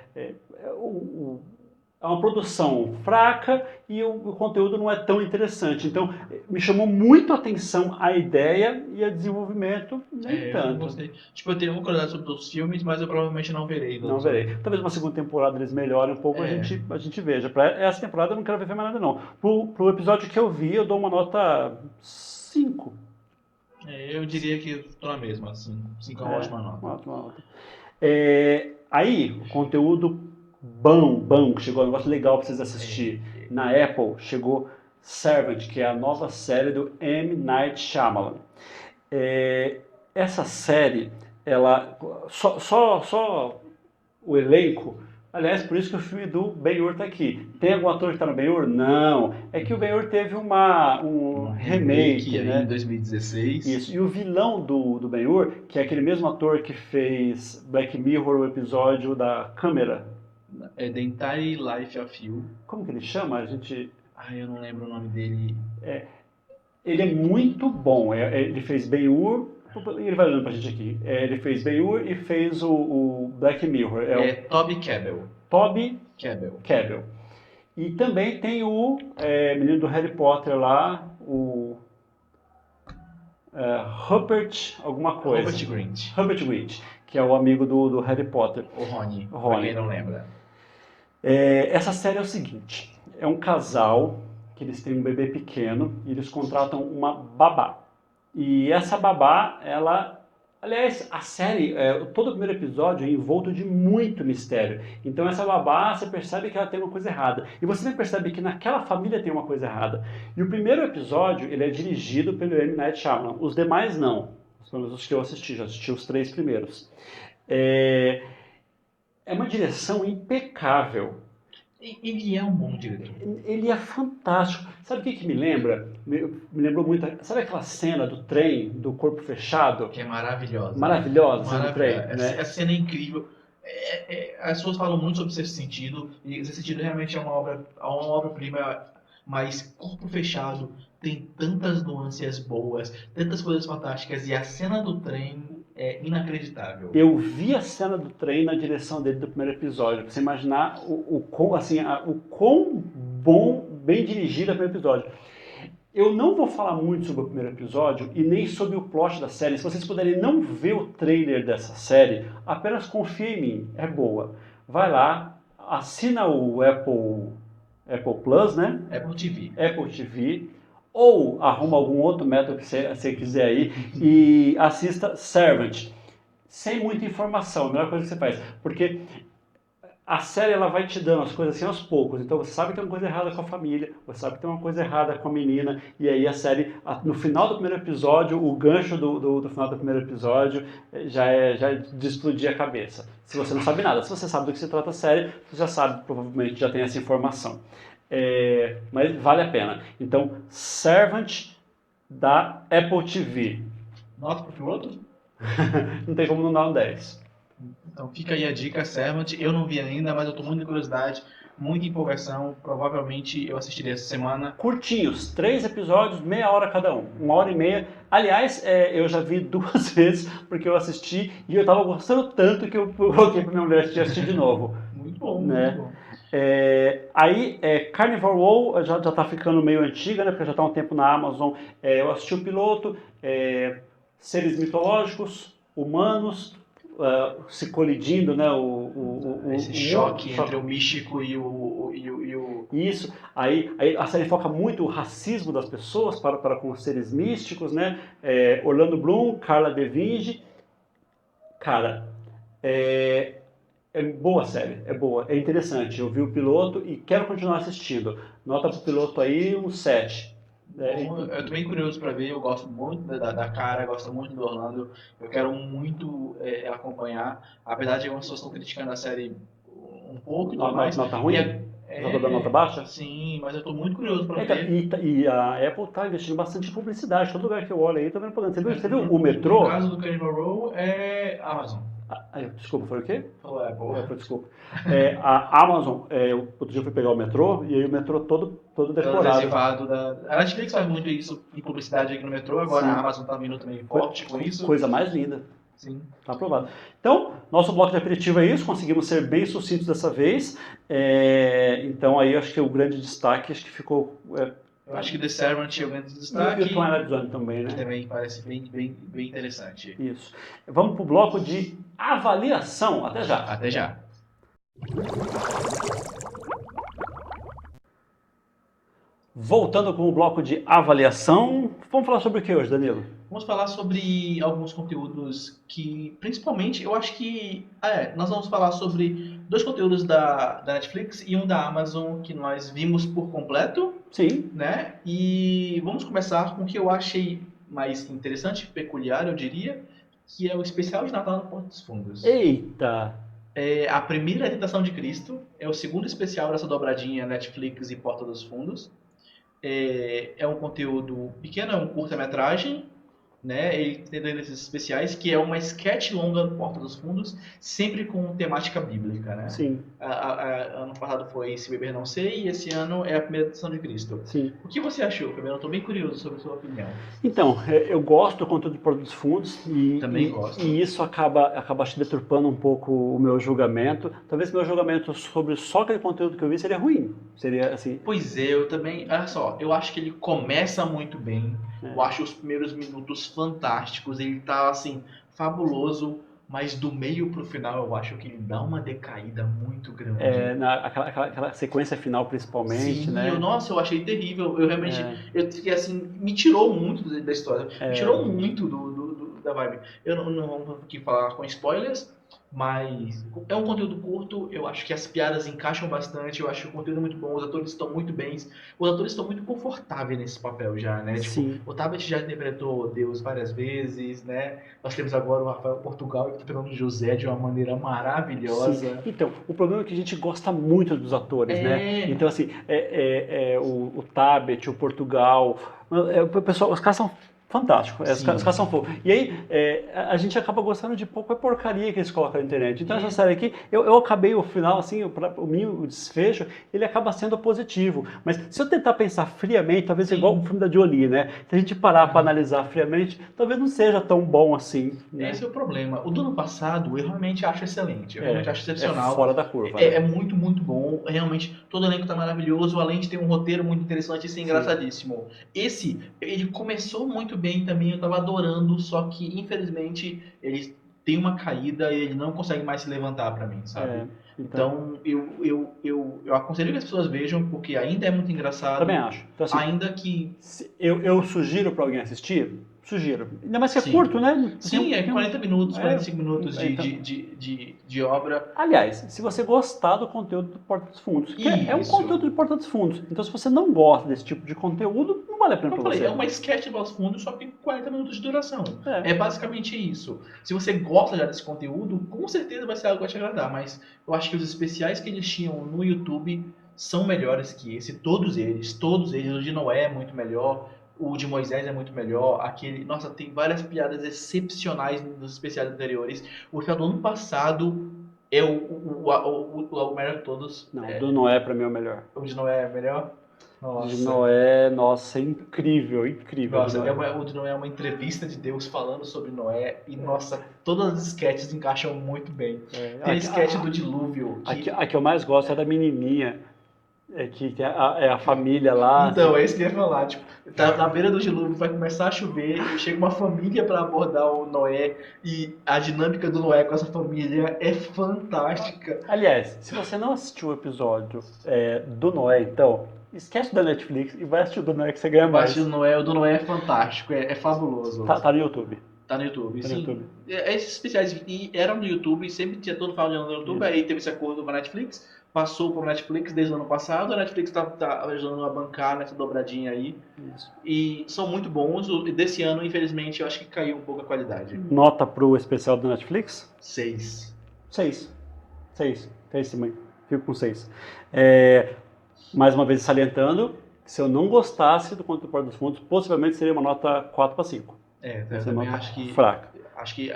uma produção fraca e o conteúdo não é tão interessante. Então, me chamou muito a atenção a ideia e o desenvolvimento, nem tanto. Eu gostei. Tipo, eu tenho uma curiosidade sobre os filmes, mas eu provavelmente não verei. Não verei. Talvez uma segunda temporada eles melhorem um pouco, a gente veja. Para essa temporada eu não quero ver mais nada, não. Pro episódio que eu vi, eu dou uma nota 5. Eu diria que estou na mesma, assim. 5 é uma ótima nota. Uma ótima nota. Aí, o conteúdo bom, que chegou um negócio legal para vocês assistir. Na Apple, chegou Servant, que é a nova série do M. Night Shyamalan. Essa série, ela só o elenco. Aliás, por isso que o filme do Ben-Hur está aqui. Tem algum ator que está no Ben-Hur? Não. É que o Ben-Hur teve um remake, né? Em 2016. Isso. E o vilão do Ben-Hur, que é aquele mesmo ator que fez Black Mirror, o episódio da câmera. É The Entire Life of You. Como que ele chama? Eu não lembro o nome dele. Ele é muito bom. Ele fez Ben-Hur. Ele vai olhando pra gente aqui. Ele fez Ben-Hur e fez o Black Mirror. Toby Cabell. Toby Cabell. E também tem o menino do Harry Potter lá, o Rupert alguma coisa. Rupert Grint, que é o amigo do Harry Potter. O Rony. Pra quem não lembra. Essa série é o seguinte. É um casal que eles têm um bebê pequeno e eles contratam uma babá. E essa babá, aliás, a série, todo o primeiro episódio é envolto de muito mistério. Então essa babá, você percebe que ela tem uma coisa errada. E você também percebe que naquela família tem uma coisa errada. E o primeiro episódio, ele é dirigido pelo M. Night Shyamalan. Os demais não. Pelo menos os que eu assisti, já assisti os 3 primeiros. É uma direção impecável. Ele é um bom diretor. Ele é fantástico. Sabe o que me lembra? Me lembrou muito. Sabe aquela cena do trem, do corpo fechado? Que é maravilhosa. Maravilhosa, do trem, né? Essa cena é incrível. As pessoas falam muito sobre Sexto Sentido, e Sexto Sentido realmente é uma obra-prima, mas Corpo Fechado tem tantas nuances boas, tantas coisas fantásticas, e a cena do trem é inacreditável. Eu vi a cena do trem na direção dele do primeiro episódio, pra você imaginar o quão bem dirigido é o primeiro episódio. Eu não vou falar muito sobre o primeiro episódio e nem sobre o plot da série. Se vocês puderem não ver o trailer dessa série, apenas confia em mim, é boa. Vai lá, assina o Apple Plus, né? Apple TV. Ou arruma algum outro método que você quiser aí e assista Servant. Sem muita informação, a melhor coisa que você faz. Porque a série ela vai te dando as coisas assim aos poucos. Então você sabe que tem uma coisa errada com a família, você sabe que tem uma coisa errada com a menina, e aí a série, no final do primeiro episódio, o gancho do final do primeiro episódio já é de explodir a cabeça. Se você não sabe nada, se você sabe do que se trata a série, você já sabe, provavelmente já tem essa informação. Mas vale a pena. Então, Servant da Apple TV. Nota pro piloto? Não tem como não dar um 10. Então fica aí a dica, Servant. Eu não vi ainda, mas eu tô muito curiosidade, muita empolgação. Provavelmente eu assistirei essa semana. Curtinhos, 3 episódios, meia hora cada um, 1h30. Aliás, eu já vi 2 vezes, porque eu assisti e eu tava gostando tanto que eu coloquei pra minha mulher assistir de novo. Muito bom, né? muito bom. Aí, Carnival Row já tá ficando meio antiga, né? Porque já tá há um tempo na Amazon. Eu assisti o piloto, seres mitológicos, humanos. se colidindo, né? Esse choque entre o místico e o... Isso, aí a série foca muito o racismo das pessoas para com os seres místicos, né? Orlando Bloom, Carla Devinge, cara, é boa a série, é boa, é interessante. Eu vi o piloto e quero continuar assistindo. Nota pro piloto aí um 7. Eu tô bem curioso para ver, eu gosto muito da cara, gosto muito do Orlando, eu quero muito acompanhar, apesar de algumas pessoas estão criticando a série um pouco e tudo mais. Nota ruim? Já tô dando nota baixa? Sim, mas eu tô muito curioso para Então, ver. e a Apple tá investindo bastante em publicidade. Todo lugar que eu olho aí, tá vendo propaganda. Você viu o metrô? No caso do Carnival Row, é Amazon. Desculpa, foi o quê? Falou Apple. Desculpa. A Amazon, outro dia eu fui pegar o metrô, e aí o metrô todo decorado. Adesivado a Netflix faz muito isso em publicidade aqui no metrô, agora Sim. a Amazon tá vindo também forte com isso. Coisa mais linda. Sim. Tá aprovado. Então, nosso bloco de aperitivo é isso, conseguimos ser bem sucintos dessa vez. Então aí acho que o grande destaque acho que ficou... Eu acho que The Servant é o grande destaque. E o Twilight Zone também, né? Que também parece bem interessante. Isso. Vamos pro bloco de avaliação. Até já. Até já. Voltando com o bloco de avaliação, vamos falar sobre o que hoje, Danilo? Vamos falar sobre alguns conteúdos que, principalmente, eu acho que... nós vamos falar sobre 2 conteúdos da Netflix e um da Amazon que nós vimos por completo. Sim. Né? E vamos começar com o que eu achei mais interessante, peculiar, eu diria, que é o especial de Natal no Porto dos Fundos. Eita! É a primeira Tentação de Cristo, é o segundo especial dessa dobradinha Netflix e Porta dos Fundos. É um conteúdo pequeno, é um curta-metragem, né? Ele tem esses especiais, que é uma sketch longa do Porta dos Fundos, sempre com temática bíblica, né? Sim. Ano passado foi Se Beber Não Sei, e esse ano é a primeira Tentação de Cristo. Sim. O que você achou? Primeiro, eu estou bem curioso sobre a sua opinião. Então, eu gosto do conteúdo de Porta dos Fundos Também gosto. E isso acaba acho que deturpando um pouco o meu julgamento. Talvez meu julgamento sobre só aquele conteúdo que eu vi seria ruim. Seria assim... Pois é, eu também... Olha só, eu acho que ele começa muito bem. Eu acho os primeiros minutos fantásticos. Ele tá, assim, fabuloso. Mas do meio pro final eu acho que ele dá uma decaída muito grande. Aquela sequência final principalmente, sim, né? Eu achei terrível. Eu realmente, eu fiquei assim, me tirou muito da história. Me tirou muito da vibe. Eu não vou aqui falar com spoilers, mas é um conteúdo curto, eu acho que as piadas encaixam bastante, eu acho que o conteúdo é muito bom, os atores estão muito bens, os atores estão muito confortáveis nesse papel já, né? Sim. Tipo, o Tabet já interpretou Deus várias vezes, né? Nós temos agora o Rafael Portugal interpretando José de uma maneira maravilhosa. Sim. Então, o problema é que a gente gosta muito dos atores, né? Então, assim, o Tabet, o Portugal, o pessoal, os caras são fantásticos, os caras são fofos. E aí, a gente acaba gostando de pouco a porcaria que eles colocam na internet. Então, essa série aqui, eu acabei o final, assim, o desfecho, ele acaba sendo positivo. Mas se eu tentar pensar friamente, talvez igual o filme da Jolie, né? Se a gente parar para analisar friamente, talvez não seja tão bom assim. Né? Esse é o problema. O do ano passado, eu realmente acho excelente. Eu realmente acho excepcional. É fora da curva. É muito, muito bom. Realmente, todo o elenco está maravilhoso, além de ter um roteiro muito interessante e ser engraçadíssimo. Esse, ele começou muito bem também, eu estava adorando, só que, infelizmente, ele tem uma caída e ele não consegue mais se levantar para mim, sabe? Então, eu aconselho que as pessoas vejam, porque ainda é muito engraçado. Também acho. Então, assim, ainda que... Eu sugiro para alguém assistir, sugiro. Ainda mais que é curto, né? Sim, 40 minutos, 45 minutos de obra. Aliás, se você gostar do conteúdo do Porta dos Fundos, que é um conteúdo de Porta dos Fundos. Então, se você não gosta desse tipo de conteúdo, não vale a pena para você. É uma sketch de Porta dos Fundos, só que 40 minutos de duração. É basicamente isso. Se você gosta já desse conteúdo, com certeza vai ser algo que vai te agradar. Mas eu acho que os especiais que eles tinham no YouTube são melhores que esse. Todos eles. O de Noé é muito melhor. O de Moisés é muito melhor. Nossa, tem várias piadas excepcionais nos especiais anteriores. O final do ano passado é o melhor de todos. Não, o do Noé pra mim é o melhor. O de Noé é melhor? Nossa. O de Noé, nossa, é incrível, incrível. Nossa, o de Noé é uma entrevista de Deus falando sobre Noé. E, nossa, todas as sketches encaixam muito bem. Tem a sketch do dilúvio. A que eu mais gosto é da menininha. É que tem a família lá. Então, é isso que eu ia falar. Tipo, tá na beira do dilúvio, vai começar a chover, e chega uma família pra abordar o Noé, e a dinâmica do Noé com essa família é fantástica. Aliás, se você não assistiu o episódio do Noé, então, esquece da Netflix e vai assistir o do Noé que você ganha Eu mais. acho que o do Noé é fantástico, é fabuloso. Tá no YouTube. Tá no YouTube, Tá no sim. YouTube. Esses especiais e eram no YouTube, sempre tinha todo falando no YouTube, Isso. aí teve esse acordo com a Netflix, passou pro Netflix desde o ano passado, a Netflix tá ajudando a bancar nessa dobradinha aí. Isso. E são muito bons. Desse ano, infelizmente, eu acho que caiu um pouco a qualidade. Nota pro especial do Netflix? 6. 6. 6. Fez sim, mãe. Fico com 6. Mais uma vez salientando, se eu não gostasse do Conto do Porta dos Fundos, possivelmente seria uma nota 4 para 5. Eu também acho que fraca. Acho que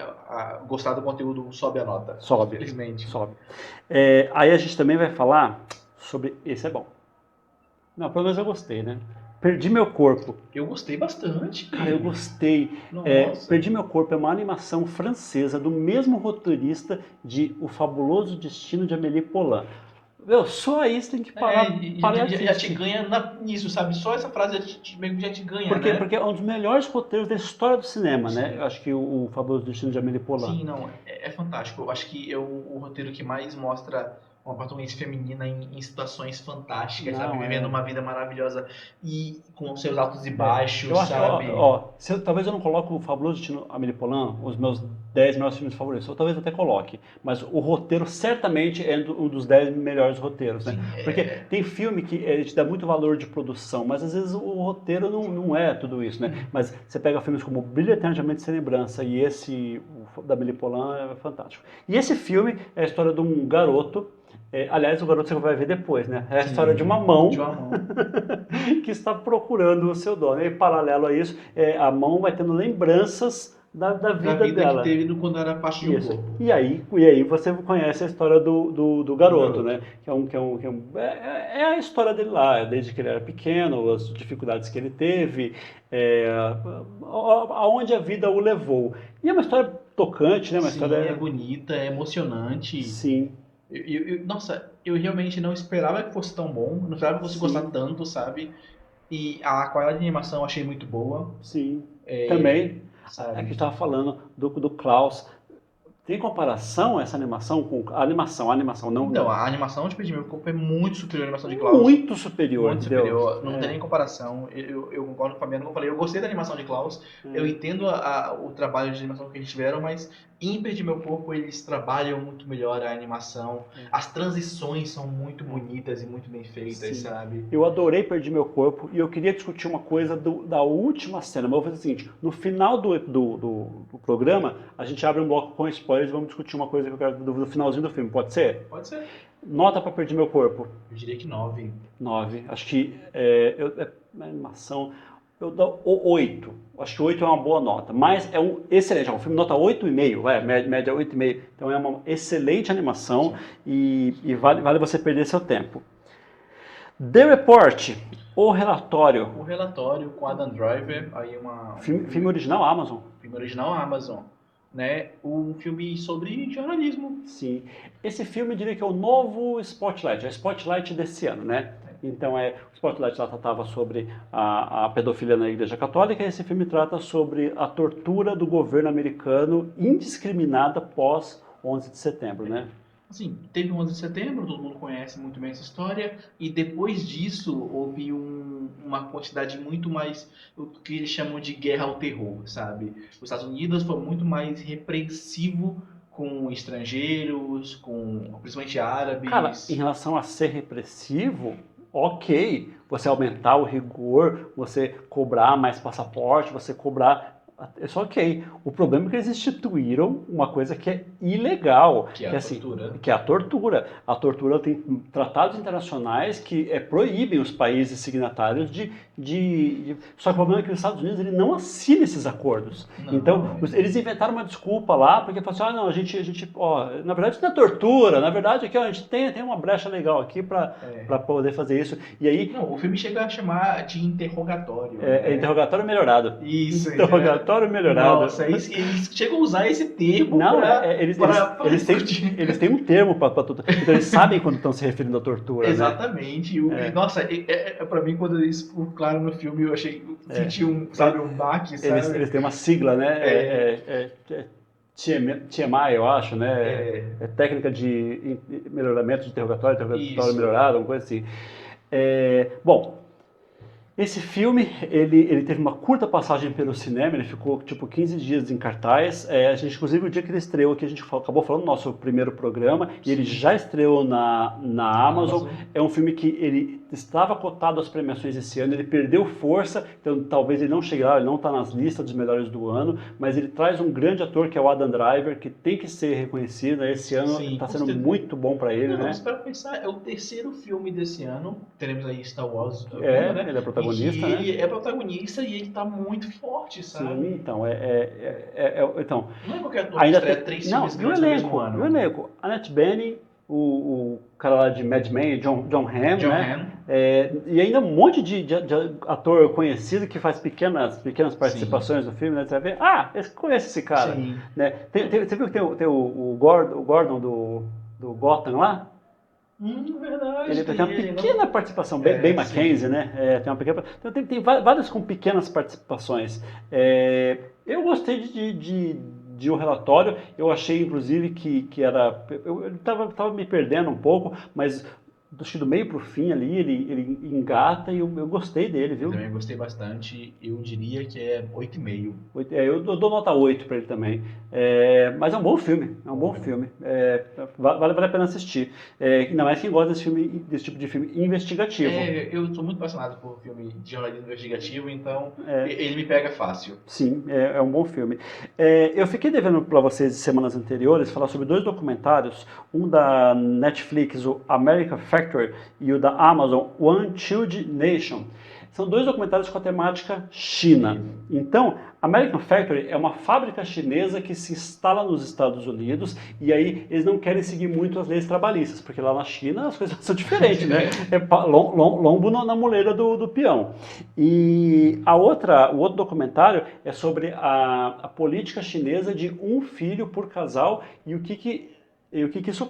gostar do conteúdo sobe a nota. Sobe. Infelizmente. Sobe. Aí a gente também vai falar sobre esse é bom. Não, pelo menos eu gostei, né? Perdi Meu Corpo. Eu gostei bastante. Cara, eu gostei. Nossa. Perdi Meu Corpo é uma animação francesa do mesmo roteirista de O Fabuloso Destino de Amélie Poulain. Meu, só isso tem que parar. Já te ganha nisso, sabe? Só essa frase já te ganha, Porque, né? porque é um dos melhores roteiros da história do cinema, né? Eu acho que o Fabuloso Destino de Amélie Poulain. Sim, não, é fantástico. Eu acho que é o roteiro que mais mostra uma protagonista feminina em situações fantásticas, Não, sabe? Vivendo uma vida maravilhosa e com seus altos e baixos, Eu acho, sabe? talvez eu não coloque o Fabuloso Destino Amélie Poulain, os meus 10 melhores filmes favoritos, ou talvez até coloque, mas o roteiro certamente é um dos 10 melhores roteiros, né? Sim, Porque tem filme que te dá muito valor de produção, mas às vezes o roteiro não é tudo isso, né? Mas você pega filmes como Brilho Eternamente Sem Lembrança e esse, o da Amélie Poulain, é fantástico. E esse filme é a história de um garoto. Aliás, o garoto você vai ver depois, né? É a história de uma mão, que está procurando o seu dono. E paralelo a isso, a mão vai tendo lembranças da vida dela. Que teve quando era parte de um corpo. E aí você conhece a história do garoto, né? É a história dele lá, desde que ele era pequeno, as dificuldades que ele teve, aonde a vida o levou. E é uma história tocante, né? Uma história... é bonita, é emocionante. Sim. Nossa, eu realmente não esperava que fosse tão bom, não esperava que fosse gostar tanto, sabe? E a qualidade de animação eu achei muito boa. Sim, também. Sabe? É que a gente estava falando do Klaus. Tem comparação essa animação com a animação, não... Então, a animação de Perdi Meu Corpo é muito superior à animação de Klaus. Muito superior. Muito superior, não tem nem comparação. Eu concordo com o Fabiano, como eu falei, eu gostei da animação de Klaus, eu entendo o trabalho de animação que eles tiveram, mas em Perdi Meu Corpo eles trabalham muito melhor a animação, as transições são muito bonitas e muito bem feitas, sabe? Eu adorei Perdi Meu Corpo e eu queria discutir uma coisa da última cena, mas eu vou fazer o seguinte, no final do programa, a gente abre um bloco com spoilers e vamos discutir uma coisa que eu quero do finalzinho do filme, pode ser? Pode ser. Nota para Perdi Meu Corpo? Eu diria que 9. 9. Acho que na animação eu dou 8. Acho que 8 é uma boa nota. Mas é um excelente. É um filme nota 8,5. Média 8,5. Então é uma excelente animação e vale você perder seu tempo. The Report, o relatório. O relatório com Adam Driver. Aí Filme original Amazon. Filme original Amazon. Né? Um filme sobre jornalismo. Sim. Esse filme eu diria que é o novo Spotlight, é o Spotlight desse ano, né? Então o Spotlight lá tratava sobre a pedofilia na Igreja Católica e esse filme trata sobre a tortura do governo americano indiscriminada pós 11 de setembro, né? Assim, teve o 11 de setembro, todo mundo conhece muito bem essa história, e depois disso houve uma quantidade muito mais, o que eles chamam de guerra ao terror, sabe? Os Estados Unidos foi muito mais repressivo com estrangeiros, principalmente árabes. Cara, em relação a ser repressivo, ok, você aumentar o rigor, você cobrar mais passaporte, você cobrar... Isso ok. O problema é que eles instituíram uma coisa que é ilegal. Que é a tortura. Que é a tortura. A tortura tem tratados internacionais que proíbem os países signatários Só que o problema é que os Estados Unidos ele não assina esses acordos. Eles inventaram uma desculpa lá, porque falaram assim, a gente na verdade isso não é tortura, na verdade aqui, a gente tem uma brecha legal aqui para poder fazer isso. E aí... Não, o filme chega a chamar de interrogatório. Interrogatório melhorado. Isso, interrogatório Território Melhorado. Nossa, eles chegam a usar esse termo Não, pra eles têm um termo para tudo. Então eles sabem quando estão se referindo à tortura, né? Exatamente. Nossa, pra mim, quando isso ficou claro no filme, eu senti um baque, sabe? Eles têm uma sigla, né? TMI, eu acho, né? É técnica de melhoramento de interrogatório melhorado, uma coisa assim. Bom, esse filme, ele teve uma curta passagem pelo cinema, ele ficou tipo 15 dias em cartaz. A gente, inclusive, o dia que ele estreou aqui, a gente acabou falando do nosso primeiro programa, e ele já estreou na Amazon. É um filme que ele estava cotado às premiações esse ano, ele perdeu força, então talvez ele não chegue lá, ele não está nas listas dos melhores do ano, mas ele traz um grande ator que é o Adam Driver, que tem que ser reconhecido, né? Esse ano está sendo muito bom para ele, né? Mas para pensar, é o terceiro filme desse ano, teremos aí Star Wars, né? Ele é protagonista, né? Ele é protagonista e ele está muito forte, sabe? Sim, então, então... Não é qualquer ator que estreia 3 filmes grandes no mesmo ano. O elenco, Annette Bening, o cara lá de Mad Men, John Hamm, né? E ainda um monte de ator conhecido que faz pequenas participações no filme, né? Você vai ver, conhece esse cara. Sim. Né? Você viu que tem o Gordon do Gotham lá? Verdade. Ele tem uma pequena participação, bem Mackenzie, né? Tem uma pequena. Então tem vários com pequenas participações. Eu gostei de um relatório. Eu achei, inclusive, que era. Eu estava me perdendo um pouco, mas acho que do meio para o fim ali, ele engata e eu gostei dele, viu? Eu também gostei bastante. Eu diria que é 8,5. Eu dou nota 8 para ele também. Mas é um bom filme. É um bom filme. Vale a pena assistir. Ainda mais quem gosta desse tipo de filme investigativo. Eu sou muito apaixonado por filme de jornalismo investigativo, então ele me pega fácil. Sim, é um bom filme. Eu fiquei devendo para vocês, semanas anteriores, falar sobre 2 documentários. Um da Netflix, o American Factory, e o da Amazon, One Child Nation. São 2 documentários com a temática China. Então, American Factory é uma fábrica chinesa que se instala nos Estados Unidos e aí eles não querem seguir muito as leis trabalhistas, porque lá na China as coisas são diferentes, né? Lombo na moleira do peão. E o outro documentário é sobre a política chinesa de um filho por casal e o que isso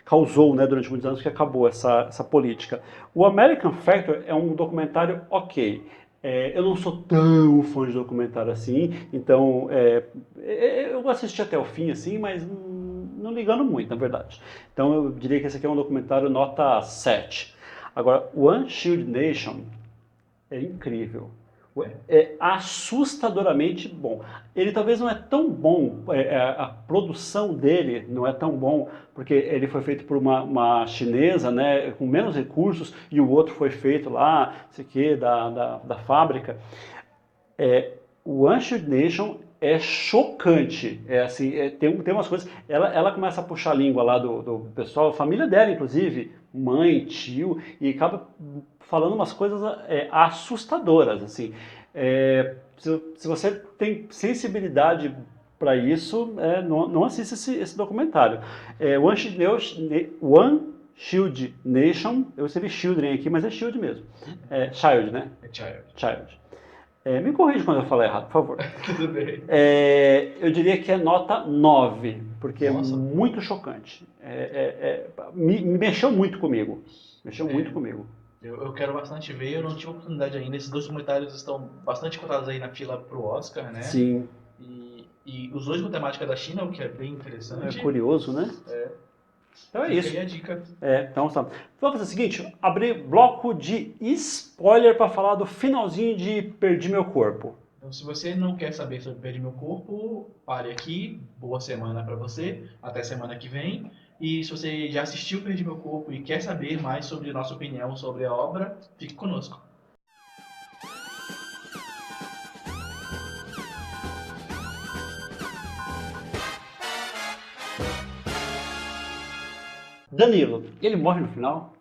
causou, né, durante muitos anos que acabou essa política. O American Factory é um documentário ok. Eu não sou tão fã de documentário assim, então eu assisti até o fim, assim, mas não ligando muito, na verdade. Então eu diria que esse aqui é um documentário nota 7. Agora, One Shield Nation é incrível. É assustadoramente bom. Ele talvez não é tão bom, a produção dele não é tão bom, porque ele foi feito por uma chinesa, né, com menos recursos, e o outro foi feito lá, isso aqui, da fábrica. O One Shield Nation é chocante. Tem umas coisas. Ela começa a puxar a língua lá do pessoal, a família dela, inclusive, mãe, tio, e acaba falando umas coisas assustadoras, assim. Se você tem sensibilidade para isso, não assista esse documentário. One Shield Nation, eu escrevi Children aqui, mas é Shield mesmo. Child, né? Child. Me corrija quando eu falar errado, por favor. Tudo bem. Eu diria que é nota 9, porque Nossa. É muito chocante. Me mexeu muito comigo. Muito comigo. Eu quero bastante ver, eu não tive oportunidade ainda. Esses 2 documentários estão bastante cotados aí na fila pro Oscar, né? Sim. E os 2 com temática da China, o que é bem interessante. É curioso, né? Então é isso. Fica aí a dica. Então vamos fazer o seguinte, abrir bloco de spoiler para falar do finalzinho de Perdi Meu Corpo. Então, se você não quer saber sobre Perdi Meu Corpo, pare aqui. Boa semana para você. Até semana que vem. E se você já assistiu Perdi Meu Corpo e quer saber mais sobre nossa opinião sobre a obra, fique conosco. Danilo, ele morre no final?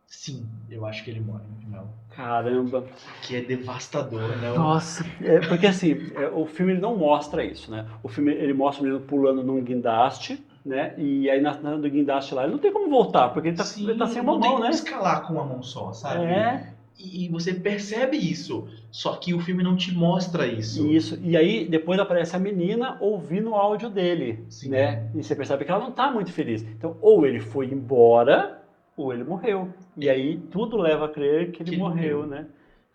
Sim, eu acho que ele morre no final. Caramba. Que é devastador, né? Nossa, porque assim, o filme ele não mostra isso, né? O filme ele mostra o menino pulando num guindaste, né? E aí na do guindaste lá, ele não tem como voltar, porque ele tá sem uma mão, né? Não tem como escalar com uma mão só, sabe? E você percebe isso, só que o filme não te mostra isso. Isso. E aí depois aparece a menina ouvindo o áudio dele, Sim. né? E você percebe que ela não tá muito feliz. Então, ou ele foi embora, ou ele morreu. E aí tudo leva a crer que ele morreu, né?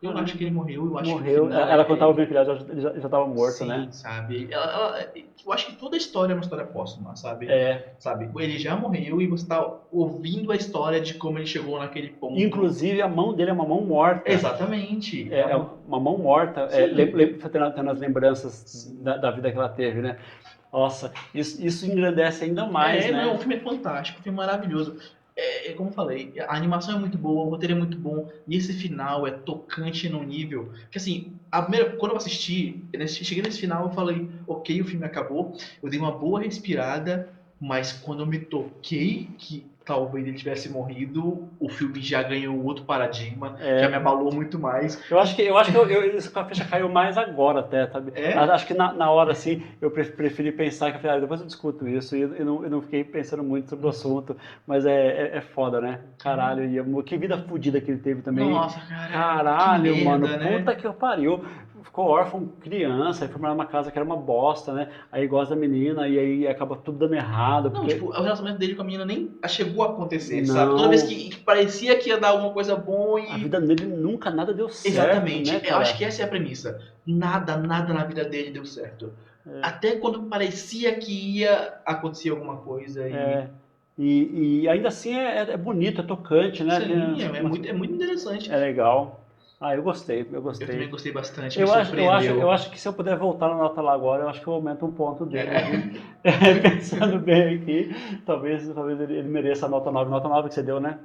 Eu acho que ele morreu, eu acho que o Morreu. final Ela quando tava ouvindo aquele áudio, ele já tava morto, sim, né? sabe? Eu acho que toda a história é uma história póstuma, sabe? É. Sabe? Ele já morreu e você tá ouvindo a história de como ele chegou naquele ponto. Inclusive, a mão dele é uma mão morta. Exatamente. É uma mão morta, Sim. tendo as lembranças da vida que ela teve, né? Nossa, isso engrandece ainda mais, né? Não, o filme é fantástico, o filme é maravilhoso. Como eu falei, a animação é muito boa, o roteiro é muito bom, e esse final é tocante num nível que, assim, quando eu assisti, cheguei nesse final, eu falei, ok, o filme acabou, eu dei uma boa respirada, mas quando eu me toquei que talvez ele tivesse morrido, o filme já ganhou outro paradigma, já me abalou muito mais. Eu acho que essa ficha caiu mais agora até, sabe? Acho que na hora, assim, eu preferi pensar que depois eu discuto isso e eu não fiquei pensando muito sobre o assunto, mas é foda, né? Caralho, e que vida fodida que ele teve também. Nossa, cara, caralho, que mano, merda, puta né? que eu pariu. Ficou órfão criança, aí foi morar numa casa que era uma bosta, né? Aí gosta da menina e aí acaba tudo dando errado. Não, Porque... tipo, o relacionamento dele com a menina nem chegou a acontecer, sabe? Toda Não, vez que parecia que ia dar alguma coisa boa a e. vida dele nunca nada deu certo, Exatamente. né, Eu acho cara? que essa é a premissa. Nada na vida dele deu certo. Até quando parecia que ia acontecer alguma coisa e. E ainda assim é bonito, é tocante, né? Sim, é muito interessante. É legal. Ah, eu gostei. Eu também gostei bastante, me Eu surpreendeu. acho que se eu puder voltar na nota lá agora, eu acho que eu aumento um ponto dele, viu? Pensando bem aqui, talvez ele mereça a nota 9. Nota 9 que você deu, né?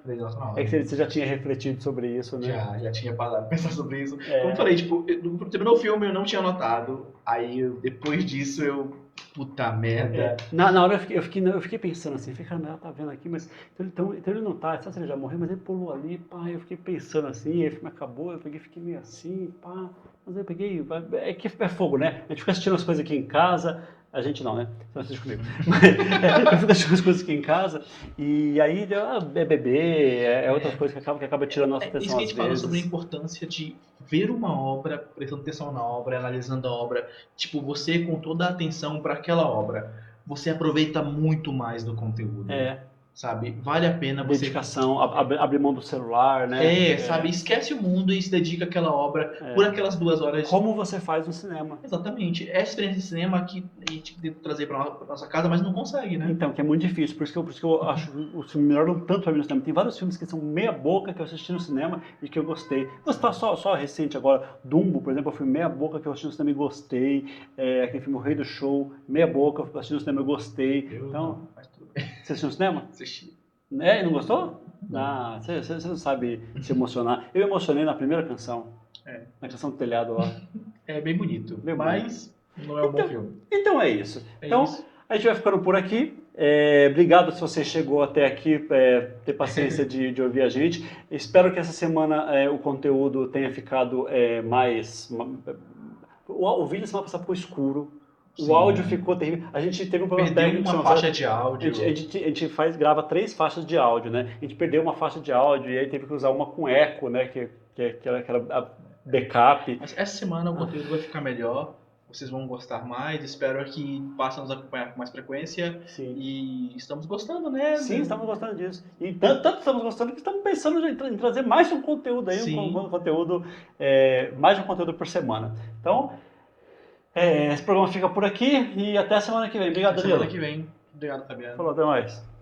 É que você já tinha refletido sobre isso, né? Já tinha parado de pensar sobre isso. Como eu falei, tipo, terminou o filme eu não tinha notado. Aí depois disso eu. Puta merda. Na hora eu fiquei pensando assim, cara, ela tá vendo aqui, mas então ele não tá, sabe se ele já morreu, mas ele pulou ali, pá, eu fiquei pensando assim, aí o filme acabou, eu fiquei meio assim, pá, mas eu peguei, é que é fogo, né? A gente fica assistindo as coisas aqui em casa, a gente não, né? Você não assiste comigo. Mas, eu fico assistindo as coisas aqui em casa, e aí é bebê, outras coisas que acaba tirando a nossa Isso atenção que a às gente fala sobre a vezes. importância de ver uma obra, prestando atenção na obra, analisando a obra. Tipo, você com toda a atenção para aquela obra, você aproveita muito mais do conteúdo. É, Sabe? Vale a pena você. dedicação, abrir mão do celular, né? Sabe? Esquece o mundo e se dedica àquela obra por aquelas 2 horas. Como você faz no cinema. Exatamente. É a experiência de cinema que a gente tenta trazer para nossa casa, mas não consegue, né? Então, que é muito difícil, por isso que eu acho que os filmes melhoram tanto pra mim no cinema. Tem vários filmes que são meia boca que eu assisti no cinema e que eu gostei. Vou citar só recente agora, Dumbo, por exemplo, é um filme meia boca que eu assisti no cinema e gostei. Aquele filme O Rei do Show, meia boca, eu assisti no cinema e gostei. Então, Mas tudo bem. você assistiu no cinema? Assisti. E não gostou? Não. Ah, você não sabe se emocionar. Eu emocionei na primeira canção, na canção do telhado lá. É bem bonito, Bem mas não é um bom filme. Então é isso. Isso. A gente vai ficando por aqui. Obrigado se você chegou até aqui, ter paciência de ouvir a gente. Espero que essa semana o conteúdo tenha ficado mais. O vídeo da semana passada ficou escuro. Sim. O áudio ficou terrível. A gente teve um problema Perdeu técnico. uma faixa de áudio. A gente grava 3 faixas de áudio, né? A gente perdeu uma faixa de áudio e aí teve que usar uma com eco, né? Que era a backup. Mas essa semana o conteúdo vai ficar melhor. Vocês vão gostar mais. Espero que passem a nos acompanhar com mais frequência. Sim. E estamos gostando, né? Sim, estamos gostando disso. E tanto estamos gostando que estamos pensando em trazer mais um conteúdo aí, mais um conteúdo por semana. Então, esse programa fica por aqui e até a semana que vem. Obrigado, Danilo. Semana que vem. Obrigado, Fabiano. Falou, até mais.